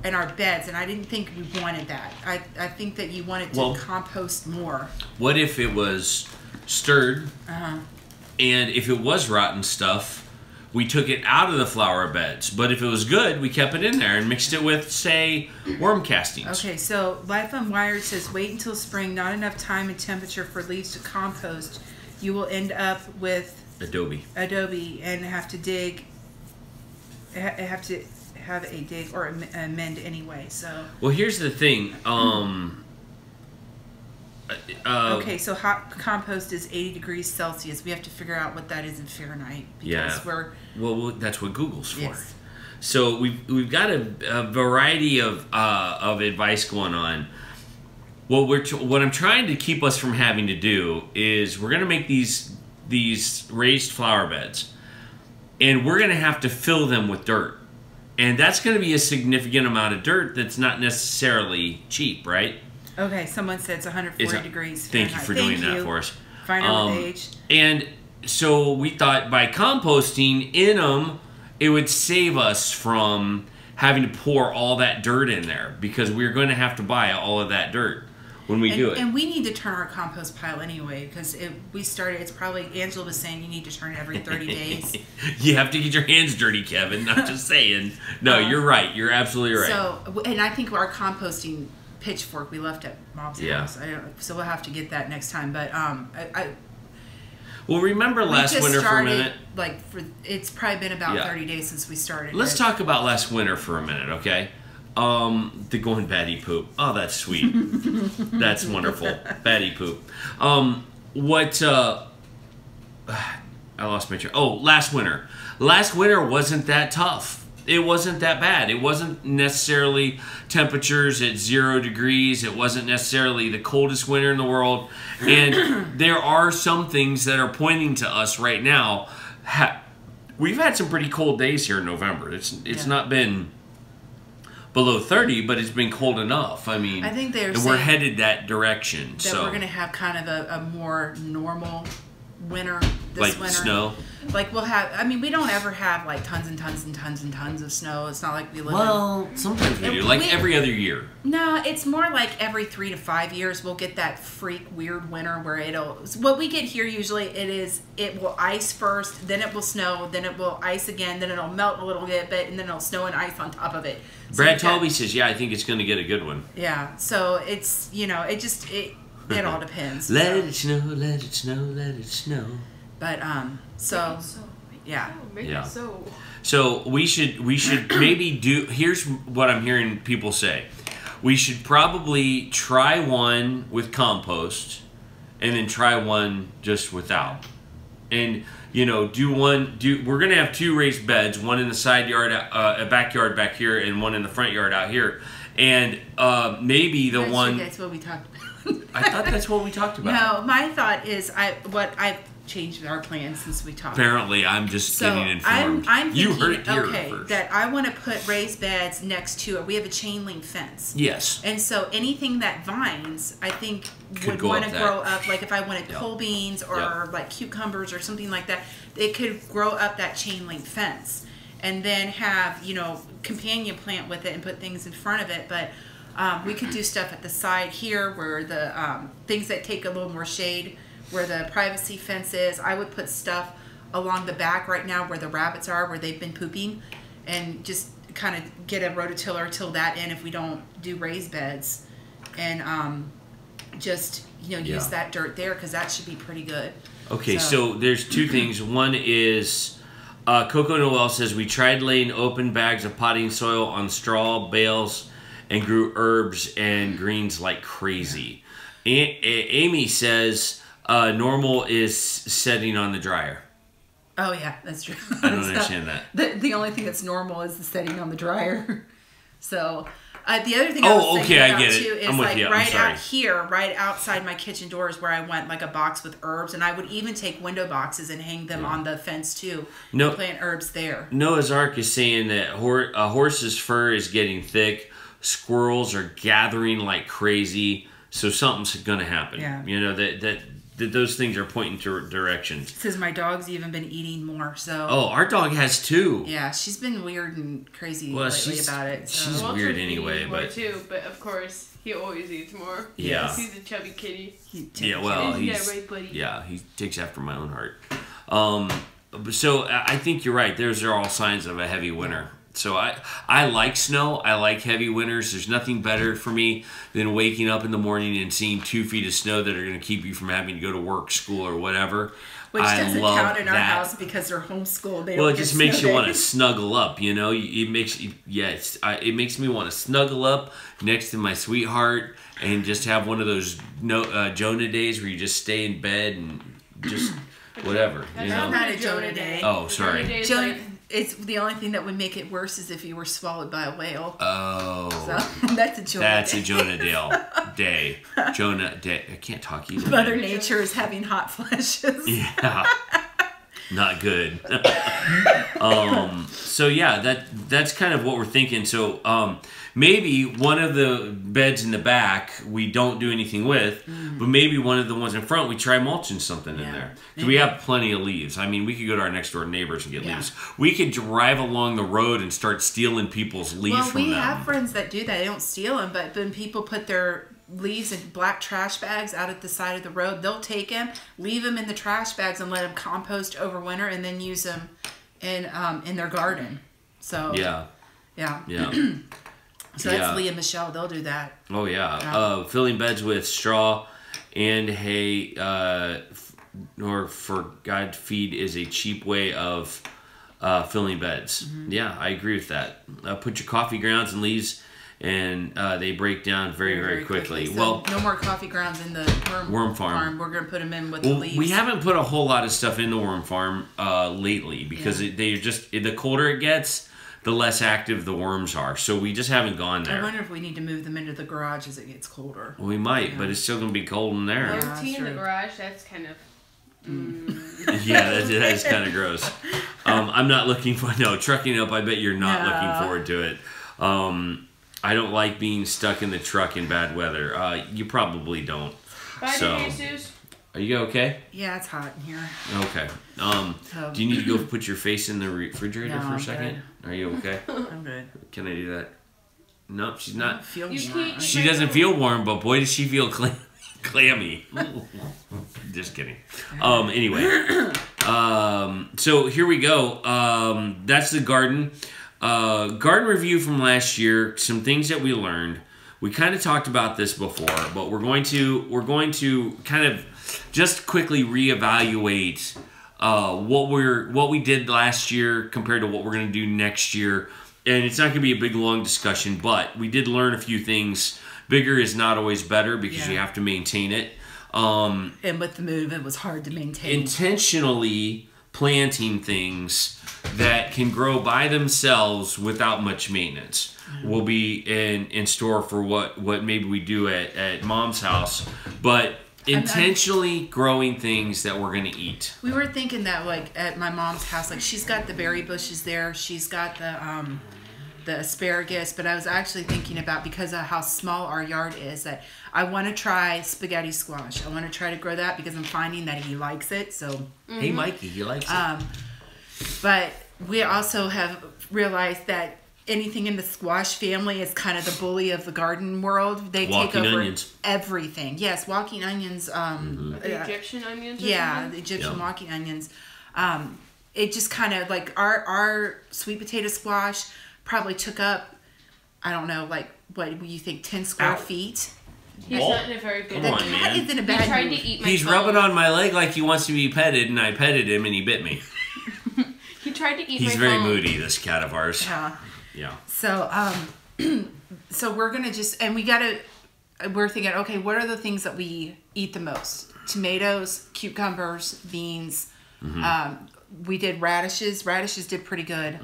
beds, and I didn't think we wanted that. I think that you wanted to compost more. What if it was stirred, and if it was rotten stuff, we took it out of the flower beds, but if it was good, we kept it in there and mixed it with, say, worm castings. Okay, so Life Unwired says, wait until spring, not enough time and temperature for leaves to compost. You will end up with Adobe, and have to dig or amend anyway. So well, here's the thing. Okay, so hot compost is 80 degrees Celsius. We have to figure out what that is in Fahrenheit. Because well, that's what Google's for. Yes. So we've got a variety of advice going on. What I'm trying to keep us from having to do is we're going to make these raised flower beds, and we're going to have to fill them with dirt. And that's going to be a significant amount of dirt that's not necessarily cheap, right? Okay, someone said it's 140 degrees Fahrenheit. Thank you for doing that for us. Find out with age. And so we thought by composting in them, it would save us from having to pour all that dirt in there, because we're going to have to buy all of that dirt when we do it. And we need to turn our compost pile anyway, because it's probably, Angela was saying you need to turn it every 30 days. You have to get your hands dirty, Kevin. I'm just saying. No, you're right. You're absolutely right. So, and I think our composting pitchfork we left at Mom's house. So we'll have to get that next time. But well, remember last winter for a minute? It's probably been about 30 days since we started. Let's talk about last winter for a minute, okay? The Goin Batty poop. Oh, that's sweet. That's wonderful. Batty poop. I lost my train. Oh, last winter. Last winter wasn't that tough. It wasn't that bad. It wasn't necessarily temperatures at 0 degrees. It wasn't necessarily the coldest winter in the world. And there are some things that are pointing to us right now we've had some pretty cold days here in November. It's not been below 30, but it's been cold enough. I mean, I think and we're headed that direction. That so we're going to have kind of a more normal winter this like winter. Snow. Like we'll have. I mean, we don't ever have like tons and tons and tons and tons of snow. It's not like we live. Well, sometimes we do. Like every other year. No, it's more like every 3 to 5 years we'll get that freak weird winter where it'll. What we get here usually it will ice first, then it will snow, then it will ice again, then it'll melt a little bit, and then it'll snow and ice on top of it. So Brad Talby says, "Yeah, I think it's going to get a good one." Yeah, so it's it all depends. Let it snow, let it snow, let it snow. But yeah. So we should maybe do. Here's what I'm hearing people say: we should probably try one with compost, and then try one just without. And we're gonna have 2 raised beds, one in the side yard, a backyard back here, and one in the front yard out here. And maybe the one. That's what we talked about. I thought that's what we talked about. No, my thought is I've changed our plans since we talked. Apparently, I'm just getting informed. I'm thinking, you heard it here first. That I want to put raised beds next to it. We have a chain link fence. Yes. And so anything that vines, I think would want to grow up. Like if I wanted pole beans or like cucumbers or something like that, it could grow up that chain link fence. And then have, companion plant with it and put things in front of it. But we could do stuff at the side here where the things that take a little more shade, where the privacy fence is. I would put stuff along the back right now where the rabbits are, where they've been pooping, and just kind of get a rototiller, till that in if we don't do raised beds, and just use that dirt there, because that should be pretty good. Okay, so there's 2 things. One is Coco Noel says, we tried laying open bags of potting soil on straw bales and grew herbs and greens like crazy. Amy says normal is setting on the dryer. Oh yeah, that's true. I don't understand that. The only thing that's normal is the setting on the dryer. So the other thing I get it. Too is I'm with you. right out here, right outside my kitchen doors, where I want like a box with herbs, and I would even take window boxes and hang them on the fence too. And plant herbs there. Noah's Ark is saying that a horse's fur is getting thick. Squirrels are gathering like crazy, so something's gonna happen. Yeah. That those things are pointing to directions. It says my dog's even been eating more. So our dog has too. Yeah, she's been weird and crazy lately about it. So. She's weird anyway, but of course he always eats more. Yeah, he's a chubby kitty. He takes after my own heart. So I think you're right. Those are all signs of a heavy winter. So I like snow. I like heavy winters. There's nothing better for me than waking up in the morning and seeing 2 feet of snow that are going to keep you from having to go to work, school, or whatever. Which doesn't count in our house because they're homeschooled. It just makes you want to snuggle up. It makes me want to snuggle up next to my sweetheart and just have one of those Jonah days where you just stay in bed and just whatever. That's not a Jonah day. Oh, sorry. It's the only thing that would make it worse is if you were swallowed by a whale. Oh. So that's a Jonah day. That's a Jonah day. Jonah day. I can't talk either. Mother Nature is having hot flashes. Yeah. Not good. So yeah, that's kind of what we're thinking. So maybe one of the beds in the back we don't do anything with, but maybe one of the ones in front we try mulching something in there. Because we have plenty of leaves. I mean, we could go to our next door neighbors and get leaves. We could drive along the road and start stealing people's leaves from them. Well, we have friends that do that. They don't steal them, but when people put their leaves in black trash bags out at the side of the road, they'll take them, leave them in the trash bags, and let them compost over winter, and then use them in their garden. So yeah. So that's Leah and Michelle. They'll do that. Oh yeah. Filling beds with straw and hay, or for God feed is a cheap way of filling beds. Mm-hmm. Yeah, I agree with that. Put your coffee grounds and leaves, and they break down very quickly. So well, no more coffee grounds in the worm farm. We're going to put them in with the leaves. We haven't put a whole lot of stuff in the worm farm lately because the colder it gets, the less active the worms are. So we just haven't gone there. I wonder if we need to move them into the garage as it gets colder. We might, but it's still going to be cold in there. Tea in the garage, that's kind of... Yeah, that is kind of gross. I'm not looking for trucking up. I bet you're not looking forward to it. I don't like being stuck in the truck in bad weather. You probably don't. Bye, Jesus. Are you okay? Yeah, it's hot in here. Okay. Do you need to go put your face in the refrigerator for a second? Good. Are you okay? I'm good. Can I do that? Nope, she's not. She doesn't feel warm, but boy, does she feel clammy. Just kidding. Anyway. So here we go. That's the garden. Garden review from last year. Some things that we learned. We kind of talked about this before, but we're going to kind of just quickly reevaluate what we did last year compared to what we're going to do next year. And it's not going to be a big long discussion, but we did learn a few things. Bigger is not always better because you have to maintain it. And with the move, it was hard to maintain. Intentionally planting things that can grow by themselves without much maintenance will be in store for what maybe we do at Mom's house. But intentionally growing things that we're going to eat. We were thinking that, like, at my mom's house, like, she's got the berry bushes there. She's got the asparagus. But I was actually thinking about, because of how small our yard is, that I want to try spaghetti squash. I want to try to grow that because I'm finding that he likes it. So Hey, Mikey, he likes it. But we also have realized that anything in the squash family is kind of the bully of the garden world. They take over everything. Yes, walking onions. The Egyptian onions? Yeah, the Egyptian walking onions. It just kind of, like, our sweet potato squash probably took up, I don't know, like, what do you think, 10 square feet? He's not in a very good mood. Come on, man. He's in a bad tried mood. to eat my He's rubbing on my leg like he wants to be petted, and I petted him, and he bit me. He tried to eat He's my very phone. moody, this cat of ours. Yeah. So, so we're going to just, and we're thinking, okay, what are the things that we eat the most? Tomatoes, cucumbers, beans. We did radishes. Radishes did pretty good.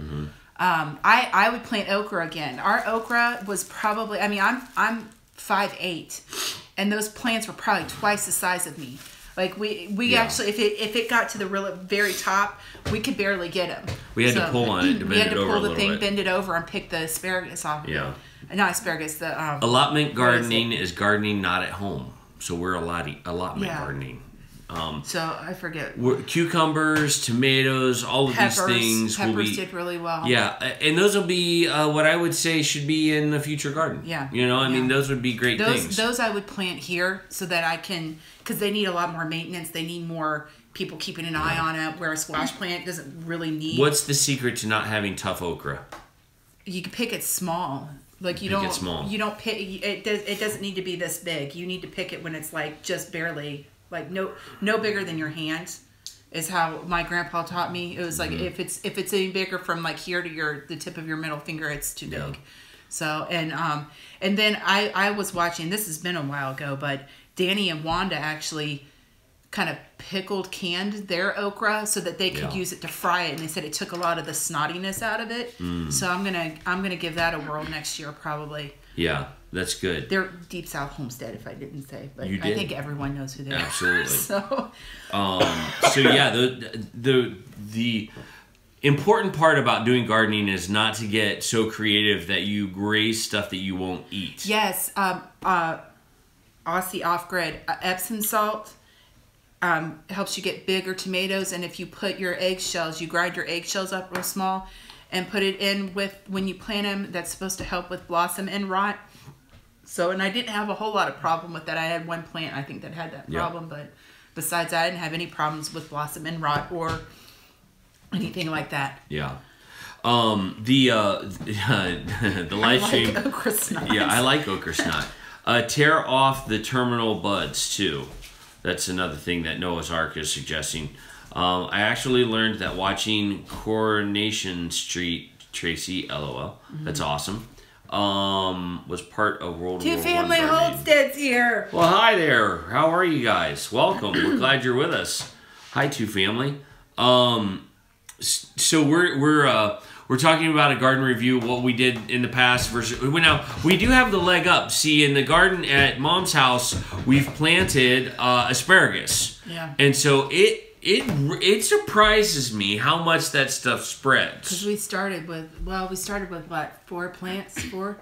I would plant okra again. Our okra was probably, I mean, I'm 5'8", and those plants were probably twice the size of me. Like, we actually, if it got to the very top, we could barely get them. We had to pull on it to bend it over a little bit. We had to pull the thing, bend it over, and pick the asparagus off. Yeah. Not asparagus, the... allotment gardening is gardening not at home. So we're allotment gardening. So I forget. Cucumbers, tomatoes, all of these things. Peppers did really well. Yeah, and those will be what I would say should be in the future garden. Yeah. You know, I mean, those would be great things. Those I would plant here so that I can, because they need a lot more maintenance. They need more people keeping an eye on it, where a squash plant doesn't really need. What's the secret to not having tough okra? You can pick it small. Like, you don't pick it. It doesn't need to be this big. You need to pick it when it's like just barely. Like, no bigger than your hand is how my grandpa taught me. It was like, if it's any bigger from like here to the tip of your middle finger, it's too big. So, and then I was watching, this has been a while ago, but Danny and Wanda actually kind of canned their okra so that they could use it to fry it, and they said it took a lot of the snottiness out of it. So I'm gonna give that a whirl next year probably. Yeah, that's good. They're Deep South Homestead, if I didn't say, but you did. I think everyone knows who they are. Absolutely. So yeah, the important part about doing gardening is not to get so creative that you raise stuff that you won't eat. Yes, Aussie off-grid Epsom salt helps you get bigger tomatoes, and if you put your eggshells, you grind your eggshells up real small and put it in with when you plant them. That's supposed to help with blossom and rot. So, and I didn't have a whole lot of problem with that. I had one plant, I think, that had that problem, but besides that, I didn't have any problems with blossom and rot or anything like that. Yeah. The live stream. I like okra snot. Yeah, I like okra snot. Tear off the terminal buds too. That's another thing that Noah's Ark is suggesting. I actually learned that watching Coronation Street, Tracy, LOL, that's awesome, was part of World War I. Two family homesteads here. Well, hi there. How are you guys? Welcome. We're glad you're with us. Hi, Two Family. So we're talking about a garden review, what we did in the past versus now. We do have the leg up. See, in the garden at Mom's house, we've planted asparagus. Yeah. And so it It surprises me how much that stuff spreads. Because we started with what, 4 plants? 4?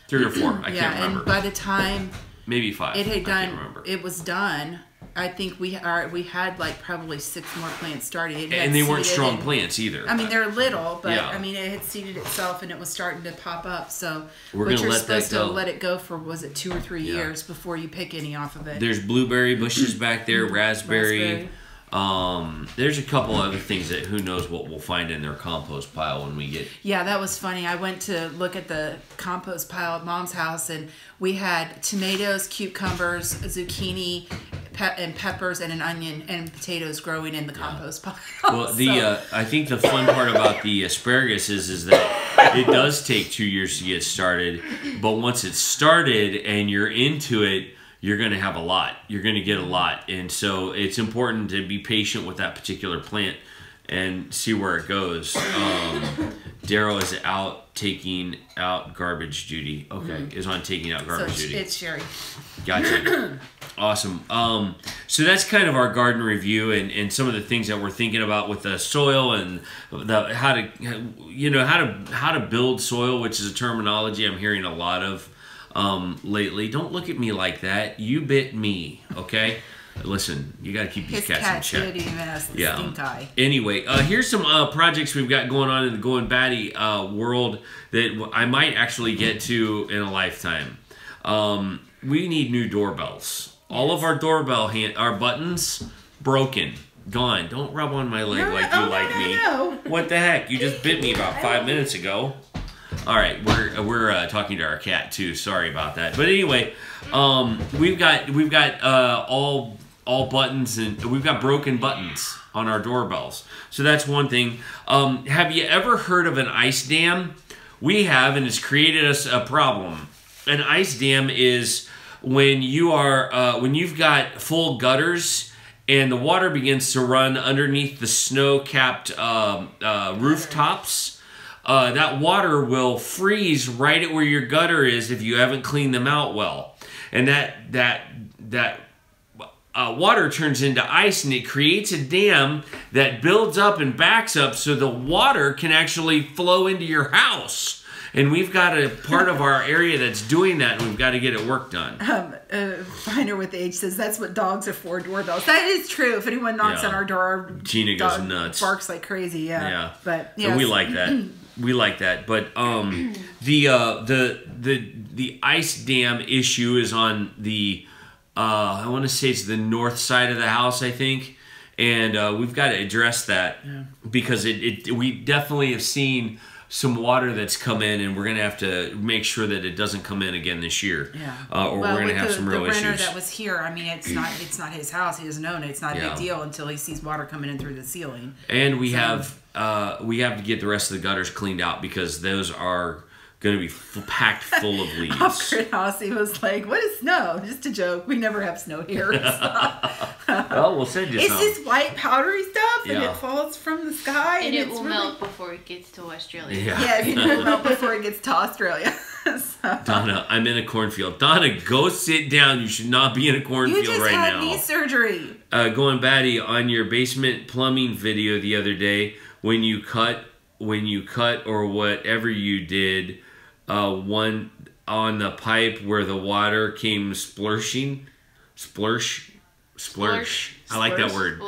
3 or 4. I can't remember. And by the time maybe 5. It was done. I think we had like probably 6 more plants starting. And they weren't strong plants either. I mean, they're little, but I mean, it had seeded itself and it was starting to pop up. So you're supposed to let it go for, was it 2 or 3 years before you pick any off of it? There's blueberry bushes back there, raspberry. There's a couple other things that who knows what we'll find in their compost pile when we get. Yeah, that was funny. I went to look at the compost pile at Mom's house, and we had tomatoes, cucumbers, zucchini, and peppers, and an onion and potatoes growing in the compost pile. Well, I think the fun part about the asparagus is that it does take 2 years to get started, but once it's started and you're into it, you're going to have a lot. You're going to get a lot. And so it's important to be patient with that particular plant and see where it goes. Daryl is out taking out garbage duty. Okay, is on taking out garbage duty. It's Sherry. Gotcha. Awesome. So that's kind of our garden review and some of the things that we're thinking about with the soil and how to build soil, which is a terminology I'm hearing a lot of lately. Don't look at me like that. You bit me, okay? Listen, you got to keep these cats in check. Stink eye. Anyway, here's some projects we've got going on in the Goin Batty world that I might actually get to in a lifetime. We need new doorbells. All of our doorbell our buttons broken, gone. Don't rub on my leg me. What the heck? You just bit me about 5 minutes ago. All right, we're talking to our cat too. Sorry about that. But anyway, we've got all buttons, and we've got broken buttons on our doorbells. So that's one thing. Have you ever heard of an ice dam? We have, and it's created us a problem. An ice dam is when you've got full gutters and the water begins to run underneath the snow-capped rooftops. That water will freeze right at where your gutter is if you haven't cleaned them out well. And that water turns into ice, and it creates a dam that builds up and backs up so the water can actually flow into your house. And we've got a part of our area that's doing that, and we've got to get it work done. Finder with Age says that's what dogs are for, doorbells. That is true. If anyone knocks on our door, Gina goes nuts. Barks like crazy, yeah. But yes. And we like that. We like that. But the ice dam issue is on the I want to say it's the north side of the house, I think. And we've got to address that because we definitely have seen some water that's come in, and we're going to have to make sure that it doesn't come in again this year. Or we're going to have some real issues. The renter that was here, I mean, it's not his house. He doesn't own it. It's not a big deal until he sees water coming in through the ceiling. And we have to get the rest of the gutters cleaned out because those are going to be packed full of leaves. Off-grid house, he was like, what is snow? Just a joke. We never have snow here. Well, we'll send you some. It's this white powdery stuff, and it falls from the sky. And it will melt before it gets to Australia. Yes, it will melt before it gets to Australia. Donna, I'm in a cornfield. Donna, go sit down. You should not be in a cornfield right now. You just had knee surgery. Goin Batty, on your basement plumbing video the other day, when you cut or whatever you did, one on the pipe where the water came splursh. I like that word.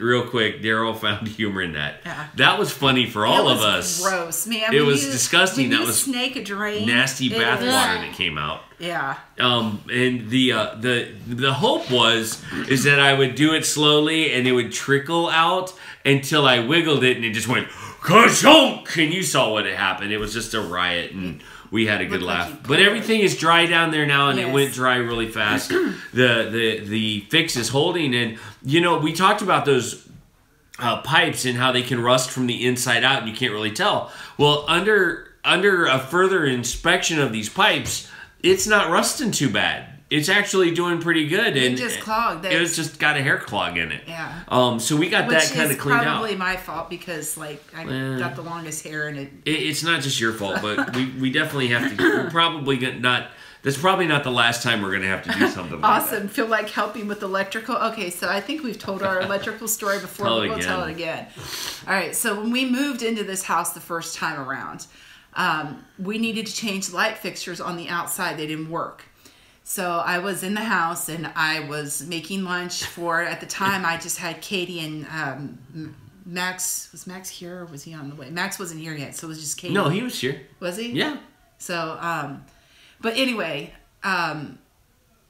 Real quick, Daryl found humor in that. Yeah. That was funny for all of us. Gross, man. It was disgusting. That was snake a drain. Nasty bath water that came out. Yeah. And the hope is that I would do it slowly and it would trickle out until I wiggled it and it just went ka-chunk, and you saw what had happened. It was just a riot, and we had a good laugh. But everything is dry down there now, and it went dry really fast. The fix is holding, and we talked about those pipes and how they can rust from the inside out, and you can't really tell. Well, under a further inspection of these pipes, it's not rusting too bad. It's actually doing pretty good. It just clogged. It's just got a hair clog in it. Yeah. So we got that kind of cleaned out. Which is probably my fault because, I got the longest hair in it. It's not just your fault, but we definitely have to. We're probably not That's probably not the last time we're going to have to do something like that. Awesome. Feel like helping with electrical? Okay, so I think we've told our electrical story before, but we'll tell it again. All right, so when we moved into this house the first time around, we needed to change light fixtures on the outside. They didn't work. So I was in the house, and I was making lunch for, at the time, I just had Katie and Max. Was Max here, or was he on the way? Max wasn't here yet, so it was just Katie. No, he was here. Was he? Yeah. So, but anyway,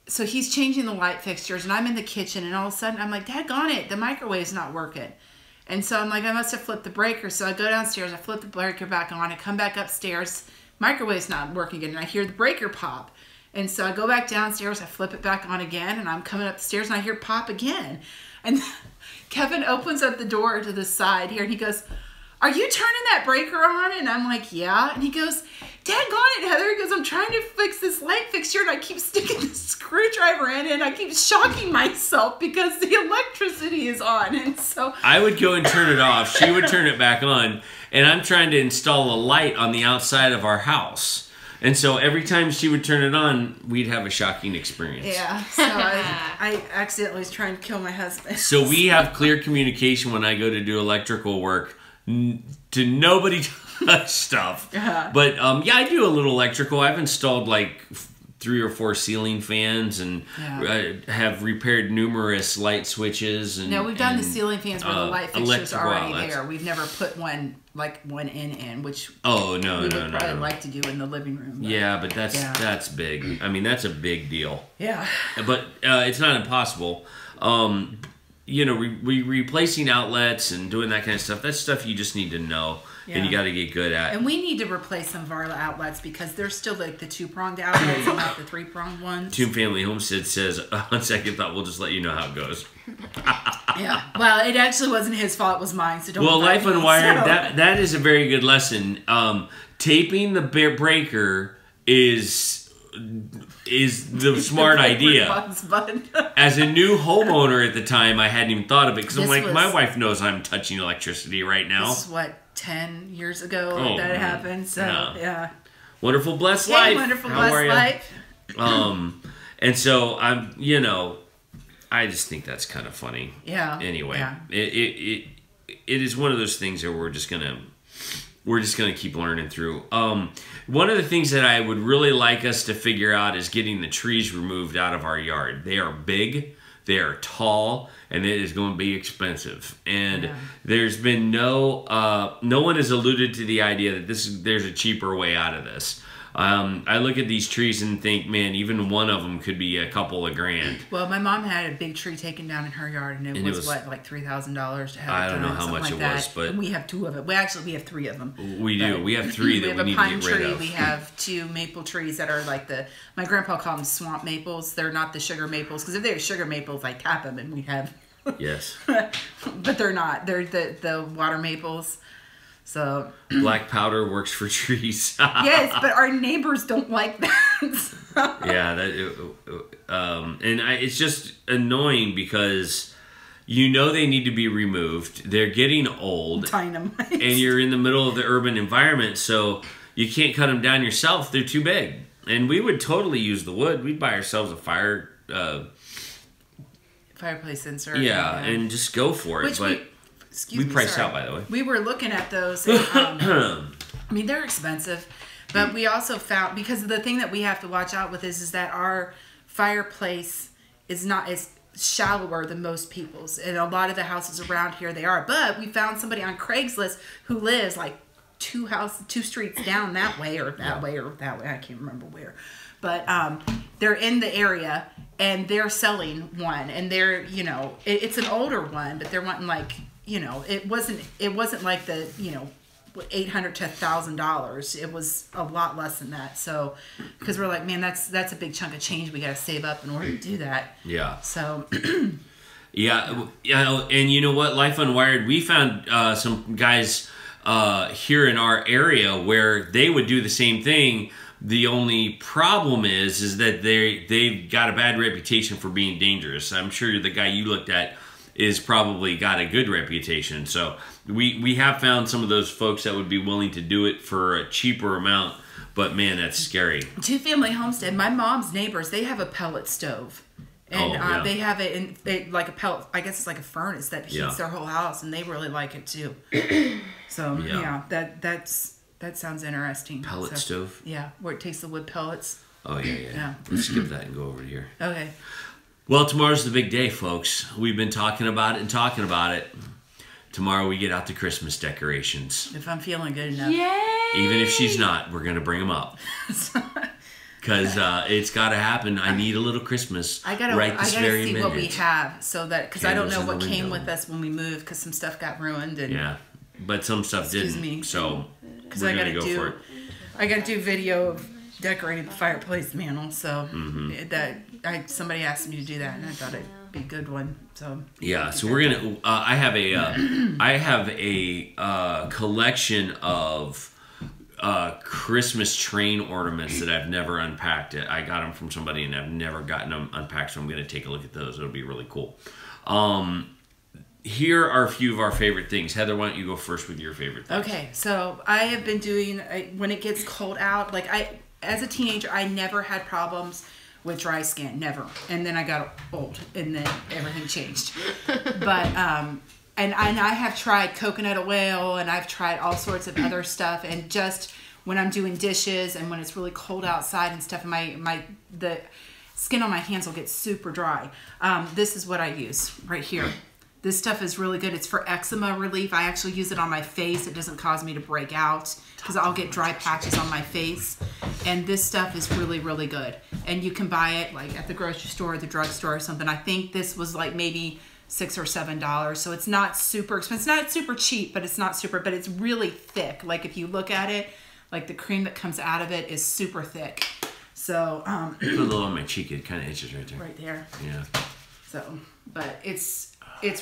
so he's changing the light fixtures, and I'm in the kitchen, and all of a sudden, I'm like, daggone it, the microwave's not working. And so I'm like, I must have flipped the breaker. So I go downstairs, I flip the breaker back on, I come back upstairs, microwave's not working again, and I hear the breaker pop. And so I go back downstairs, I flip it back on again, and I'm coming upstairs, and I hear pop again. And Kevin opens up the door to the side here, and he goes, are you turning that breaker on? And I'm like, yeah. And he goes, daggone it, Heather. He goes, I'm trying to fix this light fixture, and I keep sticking the screwdriver in, and I keep shocking myself because the electricity is on. And so I would go and turn it off. She would turn it back on, and I'm trying to install a light on the outside of our house. And so every time she would turn it on, we'd have a shocking experience. Yeah, so I accidentally was trying to kill my husband. So we have clear communication when I go to do electrical work to nobody touch stuff. But yeah, I do a little electrical. I've installed like 3 or 4 ceiling fans, and have repaired numerous light switches. And no, we've done the ceiling fans where the light fixtures are already outlets. there. We've never put one in, which no, we would probably like to do in the living room. But yeah, but that's big. I mean, that's a big deal. Yeah. But it's not impossible. You know, replacing outlets and doing that kind of stuff, that's stuff you just need to know, and you got to get good at. And we need to replace some of our outlets because they're still like the 2-pronged outlets and not the 3-pronged ones. Tomb Family Homestead says, on second thought, we'll just let you know how it goes. Yeah. Well, it actually wasn't his fault, it was mine, so don't. Well, Life Unwired, that is a very good lesson. Taping the breaker is the smart idea. As a new homeowner at the time, I hadn't even thought of it because I'm like, my wife knows I'm touching electricity right now. This is what, 10 years ago that happened. So yeah. Wonderful blessed life. Wonderful blessed life. And so I'm, I just think that's kind of funny. Yeah. Anyway, it is one of those things that we're just gonna keep learning through. One of the things that I would really like us to figure out is getting the trees removed out of our yard. They are big, they are tall, and it is going to be expensive. And there's been no one has alluded to the idea that there's a cheaper way out of this. I look at these trees and think, man, even one of them could be a couple of grand. Well, my mom had a big tree taken down in her yard, and it was what, like $3,000 to have it. I don't know how much it was, but and we have 2 of it. We have 3 of them. We do. We have 3 that we need to get rid of. We have 2 maple trees that are like my grandpa called them swamp maples. They're not the sugar maples, because if they were sugar maples, I'd tap them and we'd have. Yes. But they're not. They're the water maples. So black powder works for trees. Yes, but our neighbors don't like that. Yeah, it's just annoying because they need to be removed. They're getting old, dynamite, and you're in the middle of the urban environment, so you can't cut them down yourself. They're too big, and we would totally use the wood. We'd buy ourselves a fireplace sensor. Yeah, and just go for it. We priced out, by the way. We were looking at those. And, I mean, they're expensive, but we also found, because the thing that we have to watch out with is that our fireplace is not as shallower than most people's, and a lot of the houses around here they are. But we found somebody on Craigslist who lives like 2 streets down that way or that way or that way. I can't remember where, but they're in the area and they're selling one, and they're it's an older one, but they're wanting like. It wasn't like the, $800 to $1,000. It was a lot less than that. So, because we're like, man, that's a big chunk of change we got to save up in order to do that. Yeah. So. Yeah. And you know what? Life Unwired, we found some guys here in our area where they would do the same thing. The only problem is that they've got a bad reputation for being dangerous. I'm sure the guy you looked at is probably got a good reputation. So we have found some of those folks that would be willing to do it for a cheaper amount, But man, that's scary. Two-family homestead. My mom's neighbors, they have a pellet stove. And they have it in like a pellet, I guess it's like a furnace that heats their whole house, and they really like it too. So that sounds interesting. Pellet stove? Yeah, where it takes the wood pellets. Oh, yeah. Let's skip that and go over here. Okay. Well, tomorrow's the big day, folks. We've been talking about it. Tomorrow we get out the Christmas decorations. If I'm feeling good enough. Yay! Even if she's not, we're going to bring them up. Because it's got to happen. I need a little Christmas right this very minute. I got to see what we have, so that, because I don't know what came with us when we moved, because some stuff got ruined. And yeah, but some stuff didn't. So we're going to go for it. I got to do video of decorating the fireplace mantle, so somebody asked me to do that, and I thought it'd be a good one. So yeah, so we're gonna. I have a collection of Christmas train ornaments that I've never unpacked. I got them from somebody, and I've never gotten them unpacked. So I'm gonna take a look at those. It'll be really cool. Here are a few of our favorite things. Heather, why don't you go first with your favorite things? Okay, so I have been doing when it gets cold out. As a teenager, I never had problems with dry skin, never. And then I got old, and then everything changed. But and I have tried coconut oil, and I've tried all sorts of other stuff. And just when I'm doing dishes, and when it's really cold outside and stuff, the skin on my hands will get super dry. This is what I use right here. This stuff is really good. It's for eczema relief. I actually use it on my face. It doesn't cause me to break out because I'll get dry patches on my face. And this stuff is really, really good. And you can buy it like at the grocery store or the drugstore or something. I think this was like maybe $6 or $7. So it's not super expensive. It's not super cheap, but it's not super, but it's really thick. Like if you look at it, like the cream that comes out of it is super thick. So put a little on my cheek. It kind of itches right there. Right there. Yeah. So, but it's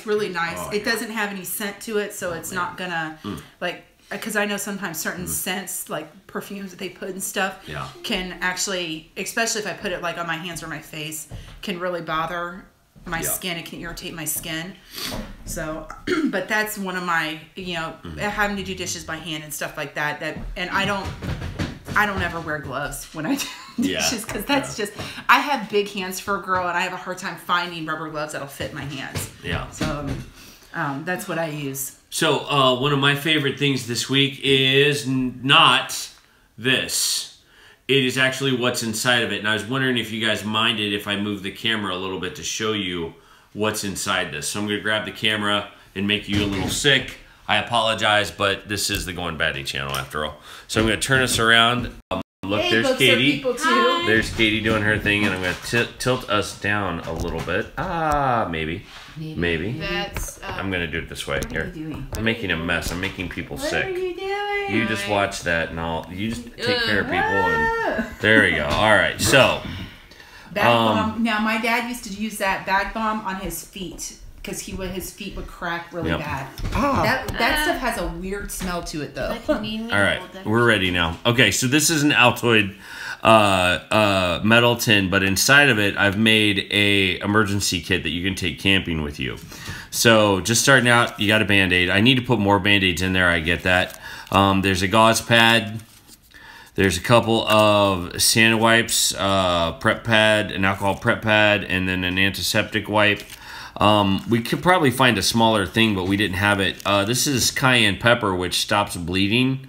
really nice. It doesn't have any scent to it, so it's not gonna like, because I know sometimes certain scents, like perfumes that they put and stuff, can actually, especially if I put it like on my hands or my face, can really bother my skin. It can irritate my skin. So, but that's one of my, having to do dishes by hand and stuff like that. And I don't ever wear gloves when I do dishes, because that's just, I have big hands for a girl, and I have a hard time finding rubber gloves that'll fit my hands. Yeah. So that's what I use. So one of my favorite things this week is not this. It is actually what's inside of it. And I was wondering if you guys minded if I move the camera a little bit to show you what's inside this. So I'm going to grab the camera and make you a little sick. I apologize, but this is the Goin Batty channel after all. So I'm going to turn us around. Look, there's Katie. There's Katie doing her thing, and I'm going to tilt us down a little bit. Maybe. I'm going to do it this way. Here. I'm making a mess. I'm making people sick. What are you doing? You just watch that, and you just take care of people, and there we go. All right, so. Bag balm. Now, my dad used to use that bag balm on his feet, because his feet would crack really bad. That stuff has a weird smell to it, though. All right, we're ready now. Okay, so this is an Altoid metal tin, but inside of it, I've made a emergency kit that you can take camping with you. So just starting out, you got a Band-Aid. I need to put more Band-Aids in there. I get that. There's a gauze pad. There's a couple of Santa wipes, prep pad, an alcohol prep pad, and then an antiseptic wipe. We could probably find a smaller thing, but we didn't have it. This is cayenne pepper, which stops bleeding,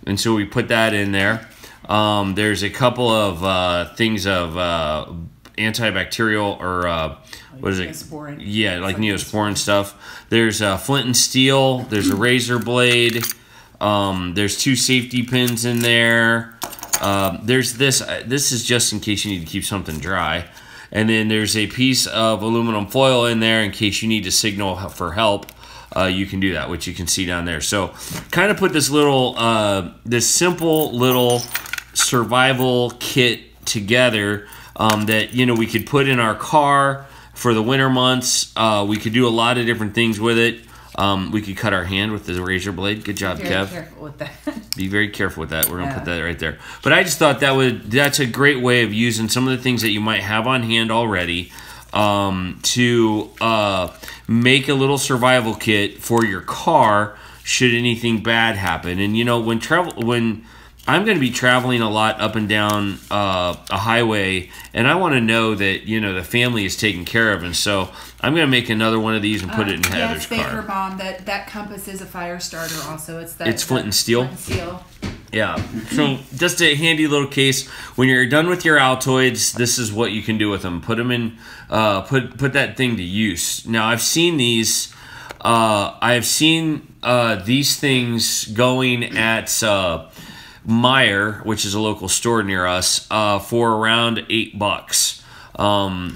and so we put that in there. There's a couple of things of antibacterial, or what is it? Neosporin. Yeah, like Neosporin stuff. There's flint and steel. There's a razor blade. There's 2 safety pins in there. There's this. This is just in case you need to keep something dry. And then there's a piece of aluminum foil in there in case you need to signal for help. You can do that, which you can see down there. So kind of put this little, this simple little survival kit together that, we could put in our car for the winter months. We could do a lot of different things with it. We could cut our hand with the razor blade. Good job, Kev. Be careful with that. Be very careful with that. We're going to put that right there. But I just thought that's a great way of using some of the things that you might have on hand already to make a little survival kit for your car should anything bad happen. And, when I'm going to be traveling a lot up and down a highway, and I want to know that, the family is taken care of. And so I'm going to make another one of these and put it in Heather's car. Baker Bomb. That compass is a fire starter also. It's flint and steel. Flint and steel. Yeah. So just a handy little case. When you're done with your Altoids, this is what you can do with them. Put them in, put that thing to use. Now, I've seen these. These things going at Meyer, which is a local store near us, for around $8. Tracy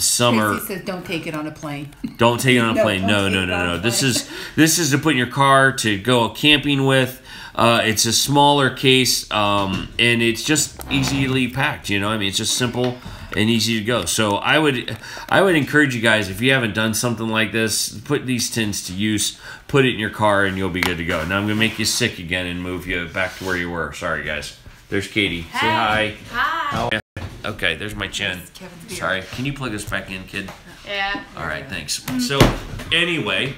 says don't take it on a plane. Don't take it on a plane. No. This is to put in your car to go camping with. It's a smaller case, and it's just easily packed. It's just simple and easy to go. So I would encourage you guys, if you haven't done something like this, put these tins to use, put it in your car, and you'll be good to go. Now I'm gonna make you sick again and move you back to where you were. Sorry, guys. There's Katie. Hey. Say hi. Hi. Okay, there's my chin. Sorry. Can you plug this back in, kid? Yeah. All right, thanks. So anyway,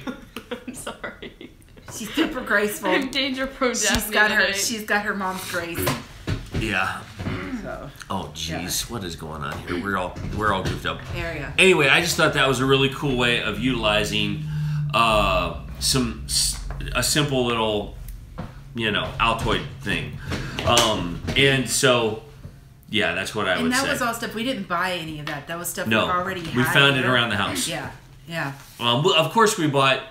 I'm sorry. She's super graceful. I'm danger prone. She's got her mom's grace. yeah. So. Oh, jeez, what is going on here? We're all goofed up. There you go. Anyway, I just thought that was a really cool way of utilizing a simple little, Altoid thing. And so, yeah, that's what I would say. And that was all stuff, we didn't buy any of that. That was stuff we already had. We found it around the house. Yeah. Of course, we bought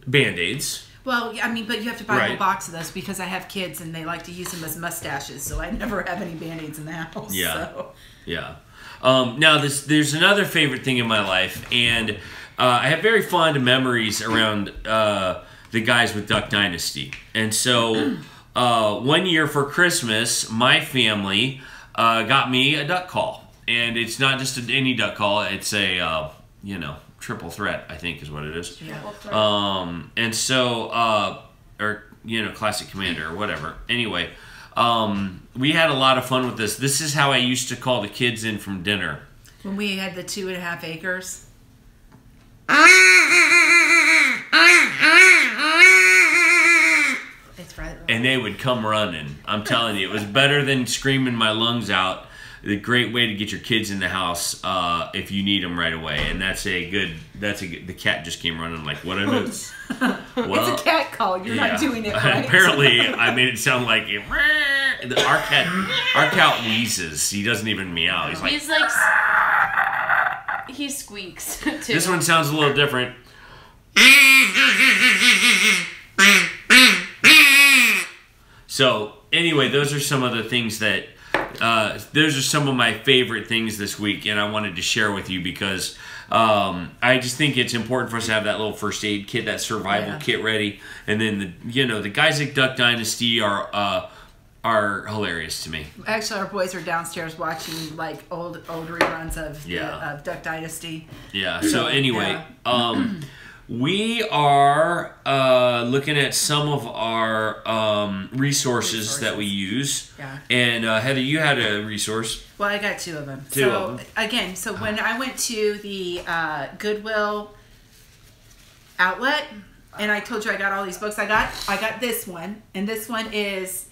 Band-Aids. Well, I mean, but you have to buy a whole box of those because I have kids and they like to use them as mustaches, so I never have any Band-Aids in the house. Yeah. So. Yeah. Now, there's another favorite thing in my life, and I have very fond memories around the guys with Duck Dynasty. And so, one year for Christmas, my family got me a duck call. And it's not just any duck call, it's a, triple threat, I think is what it is. Yeah. And so, or, Classic Commander or whatever. Anyway, we had a lot of fun with this. This is how I used to call the kids in from dinner. When we had the 2.5 acres. It's right. And they would come running. I'm telling you, it was better than screaming my lungs out. The great way to get your kids in the house if you need them right away, and the cat just came running like, what it is? Well, it's a cat call. You're not doing it right. Apparently, I made it sound like it. Our cat wheezes. He doesn't even meow. He's like he squeaks too. This one sounds a little different. So anyway, those are some of the things that. Those are some of my favorite things this week, and I wanted to share with you because I just think it's important for us to have that little first aid kit, that survival kit ready. And then the guys at Duck Dynasty are hilarious to me. Actually, our boys are downstairs watching like old reruns of Duck Dynasty. Yeah. So anyway, we are looking at some of our resources that we use. Yeah. And Heather, you had a resource. Well, I got two of them. So when I went to the Goodwill outlet, and I told you I got all these books, I got this one, and this one is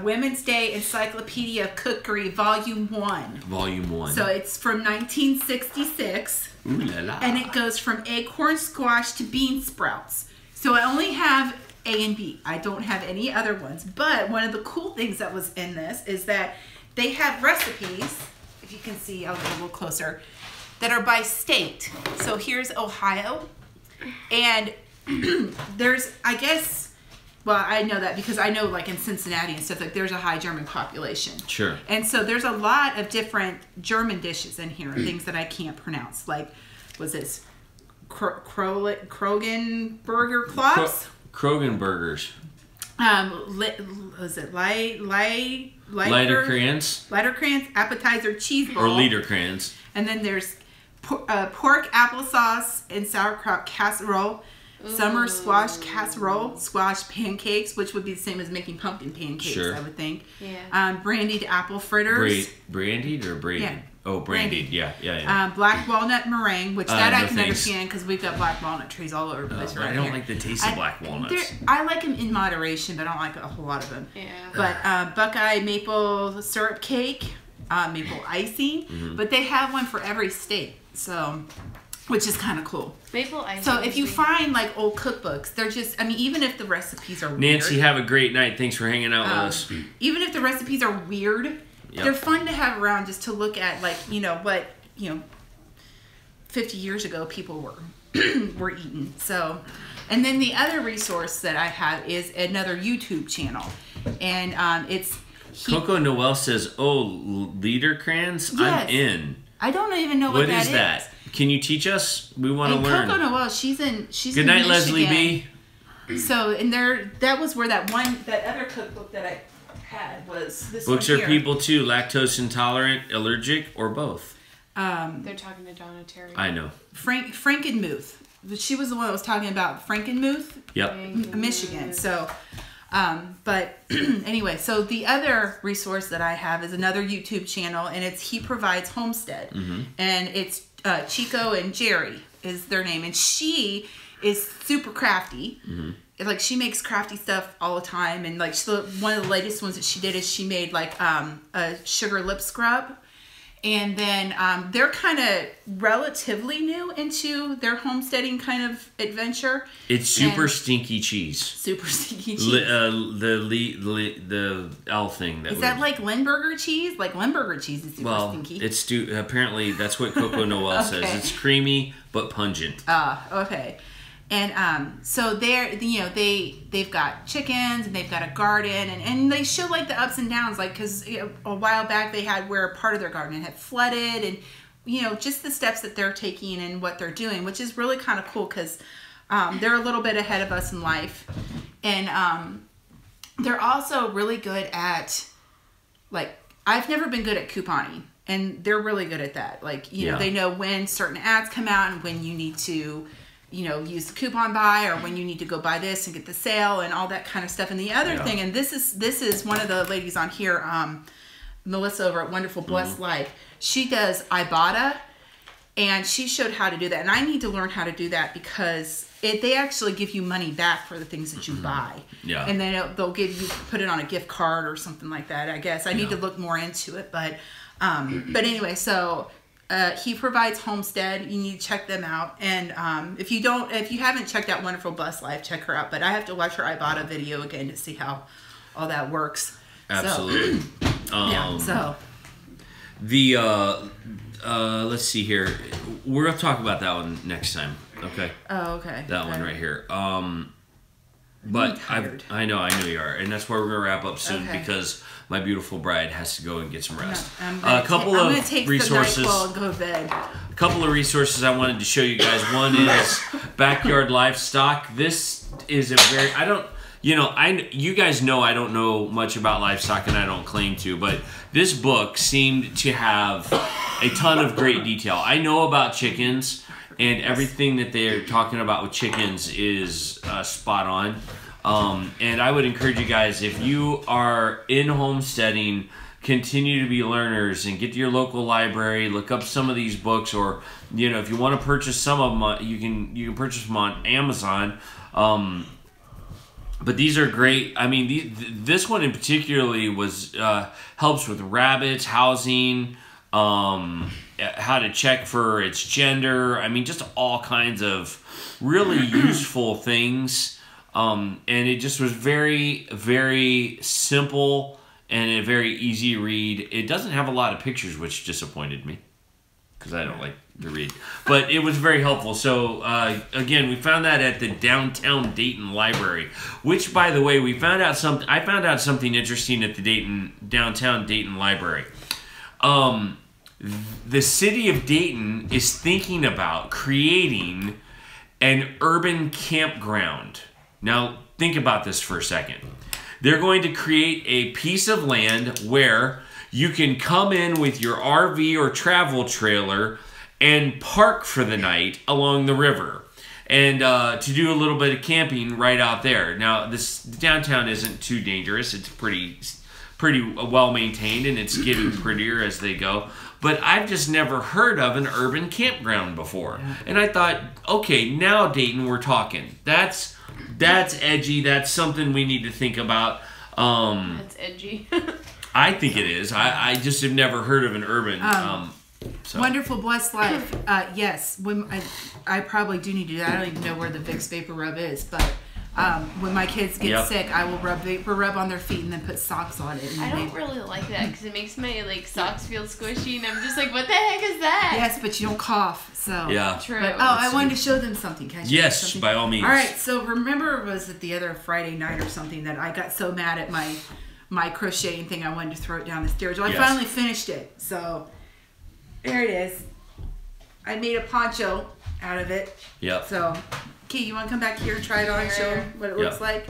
Women's Day Encyclopedia of Cookery, Volume 1. Volume 1. So it's from 1966. Ooh la la. And it goes from acorn squash to bean sprouts. So I only have A and B. I don't have any other ones. But one of the cool things that was in this is that they have recipes, if you can see, I'll get a little closer, that are by state. So here's Ohio. And there's, I guess, well, I know that because I know like in Cincinnati and stuff, like there's a high German population. Sure. And so there's a lot of different German dishes in here, things that I can't pronounce. Like, was this Krogan burger clubs? Krogan burgers. Was it Liederkranz, appetizer cheese ball. or Liederkranz. And then there's pork applesauce and sauerkraut casserole. Some are squash casserole, squash pancakes, which would be the same as making pumpkin pancakes, sure. I would think. Yeah. Brandied apple fritters. Brandied or braided? Yeah. Oh, brandied. Yeah. Black walnut meringue, which that I can thanks. understand because we've got black walnut trees all over the place. I don't like the taste of black walnuts. I like them in moderation, but I don't like a whole lot of them. Yeah. But Buckeye maple syrup cake, maple icing, but they have one for every state, so which is kind of cool. Maple icing. So if you find like old cookbooks, they're just, I mean, even if the recipes are Nancy, weird, have a great night. Thanks for hanging out with us. even if the recipes are weird, they're fun to have around just to look at, like, what 50 years ago people were eating. So, and then the other resource that I have is another YouTube channel, and it's Coco Noel says, "Oh, Liederkranz, Yes. I'm in." I don't even know what that is. What is that? Can you teach us? We want to learn. Coco Noel, she's Good in night, Michigan. Leslie B. So, and that was where that other cookbook that I had was this Books one are here. people too, lactose intolerant, allergic, or both. They're talking to Donna Terry. I know. Frankenmuth. She was the one that was talking about Frankenmuth, Yep. Michigan. So, but anyway, so the other resource that I have is another YouTube channel, and it's He Provides Homestead, and it's Chico and Jerry is their name, and she is super crafty. Like, she makes crafty stuff all the time, and like one of the latest ones that she did is she made like a sugar lip scrub. And then they're kind of relatively new into their homesteading kind of adventure. It's super stinky cheese. Super stinky cheese. The L thing. Is that like Limburger cheese? Like, Limburger cheese is super stinky. It's apparently that's what Coco Noel says. It's creamy but pungent. Okay. And so they've got chickens, and they've got a garden, and they show like the ups and downs, like, because a while back they had where part of their garden had flooded, and just the steps that they're taking and what they're doing, which is really kind of cool because they're a little bit ahead of us in life, and they're also really good at, like, I've never been good at couponing, and they're really good at that. Like, they know when certain ads come out and when you need to use the coupon buy, or when you need to go buy this and get the sale and all that kind of stuff. And the other thing, and this is one of the ladies on here, Melissa over at Wonderful Blessed Life. She does Ibotta, and she showed how to do that. And I need to learn how to do that because they actually give you money back for the things that you buy. Yeah. And then they'll put it on a gift card or something like that, I guess. I need to look more into it. But anyway, so He Provides Homestead. You need to check them out. And if you haven't checked out Wonderful Blessed Life, check her out. But I have to watch her Ibotta video again to see how all that works. Absolutely. So, let's see here. We're gonna talk about that one next time. Okay. Oh, okay. That one right here. But I know you are, and that's why we're gonna wrap up soon because my beautiful bride has to go and get some rest. I'm gonna take resources. The NyQuil and go to bed. A couple of resources I wanted to show you guys. One is Backyard Livestock. This is a very you guys know I don't know much about livestock, and I don't claim to, but this book seemed to have a ton of great detail. I know about chickens, and everything that they're talking about with chickens is spot on. And I would encourage you guys, if you are in homesteading, continue to be learners and get to your local library, look up some of these books, or if you want to purchase some of them, you can purchase them on Amazon. But these are great. I mean, this one in particularly was helps with rabbits, housing, how to check for its gender. I mean, just all kinds of really useful things. And it just was very, very simple and a very easy read. It doesn't have a lot of pictures, which disappointed me because I don't like to read. But it was very helpful. So, again, we found that at the Downtown Dayton Library, which, by the way, I found out something interesting at the Downtown Dayton Library. The city of Dayton is thinking about creating an urban campground. Now, think about this for a second. They're going to create a piece of land where you can come in with your RV or travel trailer and park for the night along the river. and to do a little bit of camping right out there. Now, this downtown isn't too dangerous. It's pretty well maintained, and it's getting prettier as they go. But I've just never heard of an urban campground before. And I thought, okay, now Dayton, we're talking. That's edgy. That's something we need to think about. That's edgy. I think it is. I just have never heard of an urban. So. Wonderful Blessed Life. Yes, when I probably do need to do that. I don't even know where the Vicks Vapor Rub is, but when my kids get sick, I will rub Vapor Rub on their feet and then put socks on it. And I don't really like that because it makes my socks feel squishy, and I'm just like, what the heck is that? Yes, but you don't cough, so yeah, true. But, I wanted to show them something. Can I show them something? By all means. All right, so remember, was it the other Friday night or something that I got so mad at my crocheting thing, I wanted to throw it down the stairs. Well, I finally finished it, so there it is. I made a poncho out of it. Yep. So, Key, you want to come back here and try it on and show them what it looks like?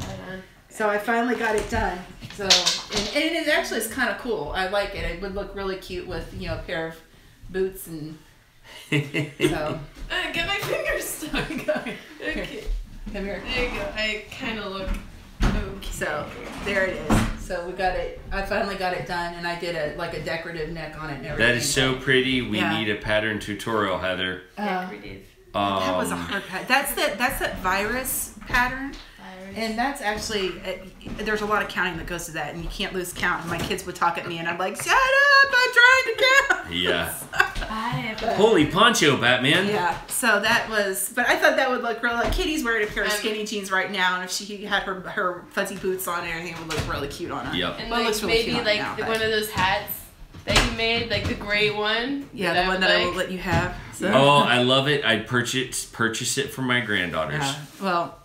So I finally got it done. So, and it actually is kind of cool. I like it. It would look really cute with, a pair of boots and so. Get my fingers stuck. Okay. Come here. There you go. I kind of look okay. So, there it is. So we got it. I finally got it done, and I did a decorative neck on it and everything. That is so pretty. We need a pattern tutorial, Heather. Decorative. That was a hard pattern. That's that virus pattern. And that's actually, there's a lot of counting that goes to that, and you can't lose count. And my kids would talk at me, and I'm like, shut up, I'm trying to count. Yeah. Holy poncho, Batman. Yeah, so that was, but I thought that would look really, like, Kitty's wearing a pair of skinny jeans right now, and if she had her fuzzy boots on and everything, it would look really cute on her. Yep. And well, it looks really maybe cute on one of those hats that you made, like the gray one. Yeah, the one that I will let you have. So. Oh, I love it. I'd purchase it for my granddaughters. Yeah, well...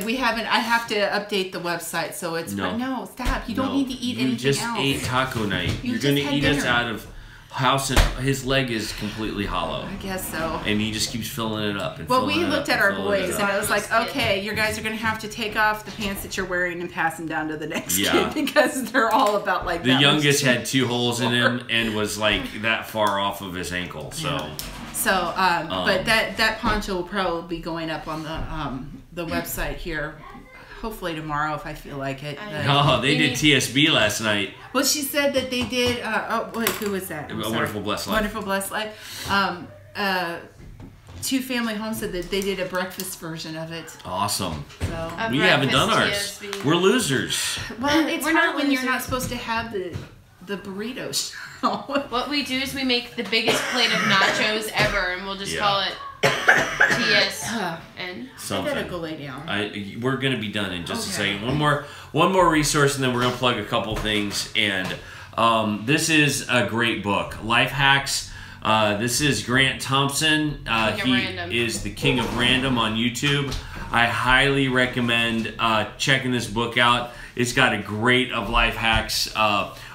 We haven't. I have to update the website, so it's. No, stop! You don't need to eat anything else. You just ate taco night. You're going to eat us out of house, and his leg is completely hollow. I guess so. And he just keeps filling it up. Well, we looked at our boys, and I was like, okay, you guys are going to have to take off the pants that you're wearing and pass them down to the next kid because they're all about like. The youngest had 2 holes in him and was like that far off of his ankle. So. Yeah. So, but that poncho will probably be going up on the website here, hopefully tomorrow if I feel like it. They did TSB last night. Well, she said that they did. Who was that? Wonderful Blessed Life. Wonderful Blessed Life. Two Family Homes said that they did a breakfast version of it. Awesome. So we haven't done ours. TSB. We're losers. Well, it's hard when you're not supposed to have the burritos. What we do is we make the biggest plate of nachos ever, and we'll just call it TSN. I better go lay down. We're gonna be done in just a second. One more resource, and then we're gonna plug a couple things. And this is a great book, Life Hacks. This is Grant Thompson. He is the king of random on YouTube. I highly recommend checking this book out. It's got a great of life hacks.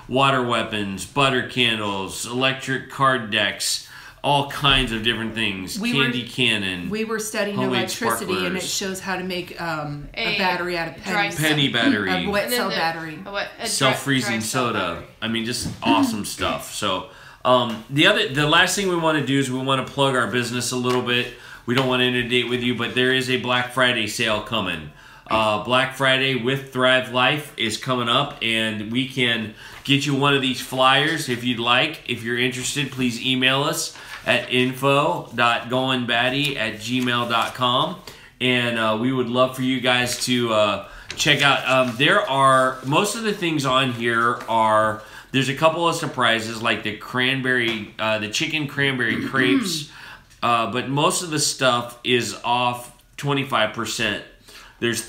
Water weapons, butter candles, electric card decks, all kinds of different things. Candy cannon. We were studying electricity, sparklers. And it shows how to make a battery out of pennies. Penny battery. A wet cell battery. Self-freezing soda. I mean, just awesome stuff. So, the last thing we want to do is we want to plug our business a little bit. We don't want to inundate with you, but there is a Black Friday sale coming. Black Friday with Thrive Life is coming up, and we can get you one of these flyers if you'd like. If you're interested, please email us at info.goinbatty@gmail.com, and we would love for you guys to check out. There are most of the things on here are. There's a couple of surprises like the chicken cranberry crepes, but most of the stuff is off 25%. There's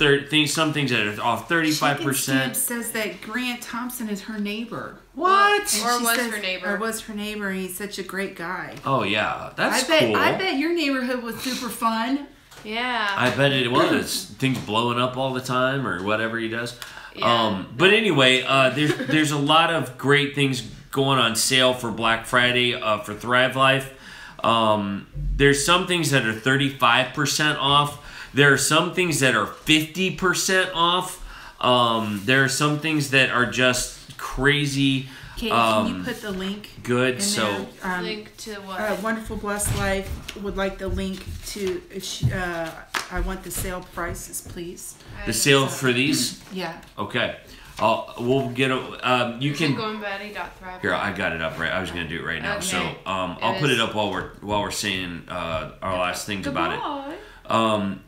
some things that are off 35%. Says that Grant Thompson is her neighbor. What? Or was her neighbor. Or was her neighbor, and he's such a great guy. Oh, yeah. That's cool. I bet your neighborhood was super fun. Yeah. I bet it was. Things blowing up all the time or whatever he does. Yeah. But anyway, there's a lot of great things going on sale for Black Friday for Thrive Life. There's some things that are 35% off. There are some things that are 50% off. There are some things that are just crazy. Katie, can you put the link? Good. So link to what? Wonderful Blessed Life would like the link to. I want the sale prices, please. The sale for these? Yeah. Okay. We'll get a. You can. Goinbatty.thrive. Here, I got it up right. I was gonna do it right now. Okay. So I'll put it up while we're saying our last things about it.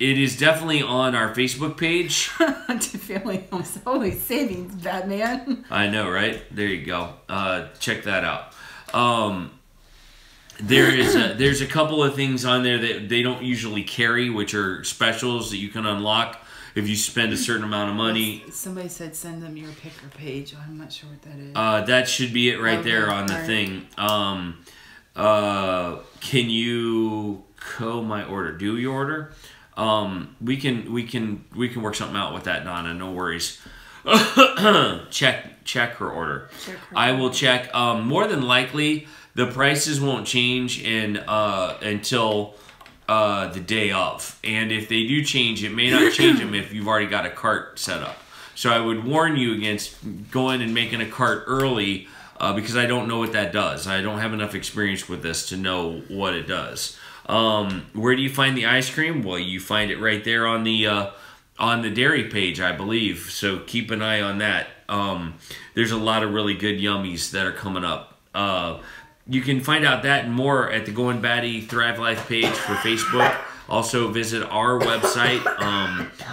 It is definitely on our Facebook page. To Family Homes Holy Savings, Batman. I know, right? There you go. Check that out. There's a couple of things on there that they don't usually carry, which are specials that you can unlock if you spend a certain amount of money. Somebody said send them your picker page. I'm not sure what that is. That should be it right there on the thing. Can you my order? Do your order? We can work something out with that, Donna. No worries. check her order. I will check. More than likely, the prices won't change until the day of. And if they do change, it may not change them if you've already got a cart set up. So I would warn you against going and making a cart early because I don't know what that does. I don't have enough experience with this to know what it does. Where do you find the ice cream? Well, you find it right there on the dairy page, I believe. So keep an eye on that. There's a lot of really good yummies that are coming up. You can find out that and more at the Goin Batty Thrive Life page for Facebook. Also visit our website.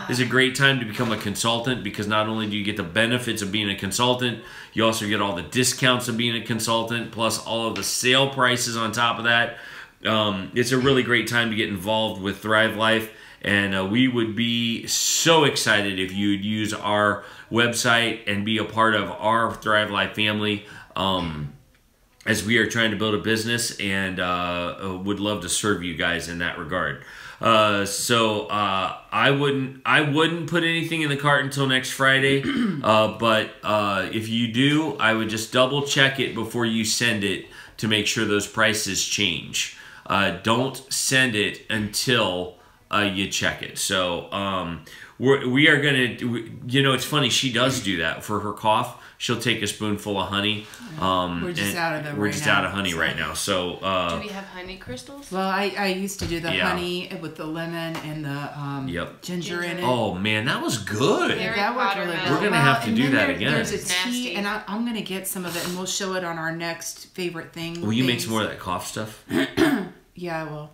It's a great time to become a consultant because not only do you get the benefits of being a consultant, you also get all the discounts of being a consultant, plus all of the sale prices on top of that. It's a really great time to get involved with Thrive Life, and we would be so excited if you would use our website and be a part of our Thrive Life family. As we are trying to build a business and would love to serve you guys in that regard. I wouldn't put anything in the cart until next Friday, but if you do, I would just double check it before you send it to make sure those prices change. Don't send it until you check it. So we are gonna, it's funny, she does do that for her cough. She'll take a spoonful of honey. We're just out of them. We're just out of honey right now. So do we have honey crystals? Well, I used to do the honey with the lemon and the ginger in it. Oh man, that was good. That worked really good. We're gonna have to do that again. There's a tea, and I'm gonna get some of it, and we'll show it on our next favorite thing. Will you make some more of that cough stuff? Yeah, I will.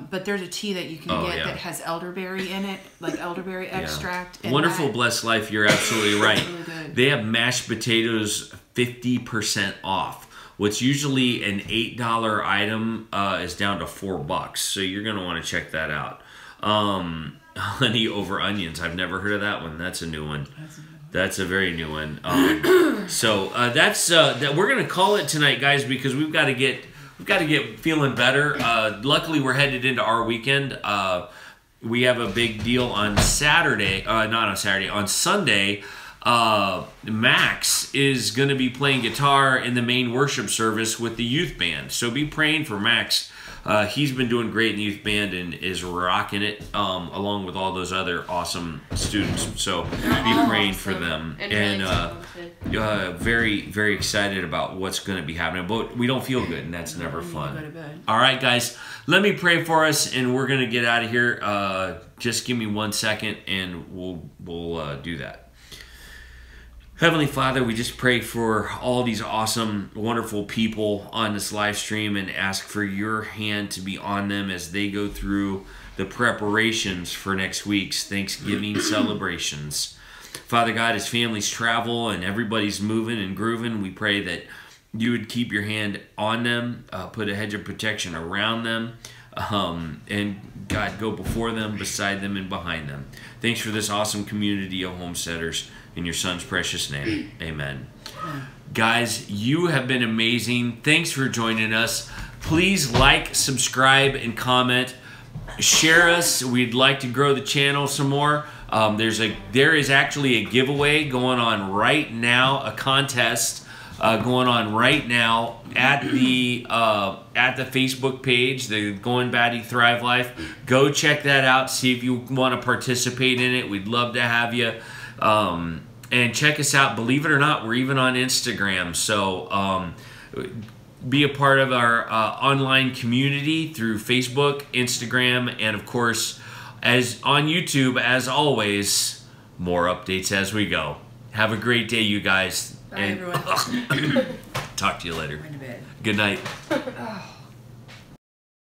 But there's a tea that you can get that has elderberry in it, like elderberry extract. And Wonderful Blessed Life, you're absolutely right. Really good. They have mashed potatoes 50% off. What's usually an $8 item is down to $4. So you're going to want to check that out. Honey over onions. I've never heard of that one. That's a new one. That's a very new one. That's we're going to call it tonight, guys, because we've got to get feeling better. Luckily, we're headed into our weekend. We have a big deal on Saturday. Not on Saturday. On Sunday, Max is going to be playing guitar in the main worship service with the youth band. So be praying for Max. He's been doing great in the youth band and is rocking it along with all those other awesome students. So be praying for them. And very, very excited about what's going to be happening. But we don't feel good, and that's never fun. All right, guys, let me pray for us, and we're going to get out of here. Just give me 1 second, and we'll do that. Heavenly Father, we just pray for all these awesome, wonderful people on this live stream and ask for your hand to be on them as they go through the preparations for next week's Thanksgiving celebrations. Father God, as families travel and everybody's moving and grooving, we pray that you would keep your hand on them, put a hedge of protection around them, and God, go before them, beside them, and behind them. Thanks for this awesome community of homesteaders. In your son's precious name, amen. Guys, you have been amazing. Thanks for joining us. Please like, subscribe, and comment. Share us. We'd like to grow the channel some more. There is actually a giveaway going on right now, a contest going on right now at the Facebook page, the Goin Batty Thrive Life. Go check that out. See if you want to participate in it. We'd love to have you. And check us out. Believe it or not, we're even on Instagram. So be a part of our online community through Facebook, Instagram, and of course, as on YouTube, as always, more updates as we go. Have a great day, you guys. Bye, everyone. Talk to you later. Going to bed. Good night.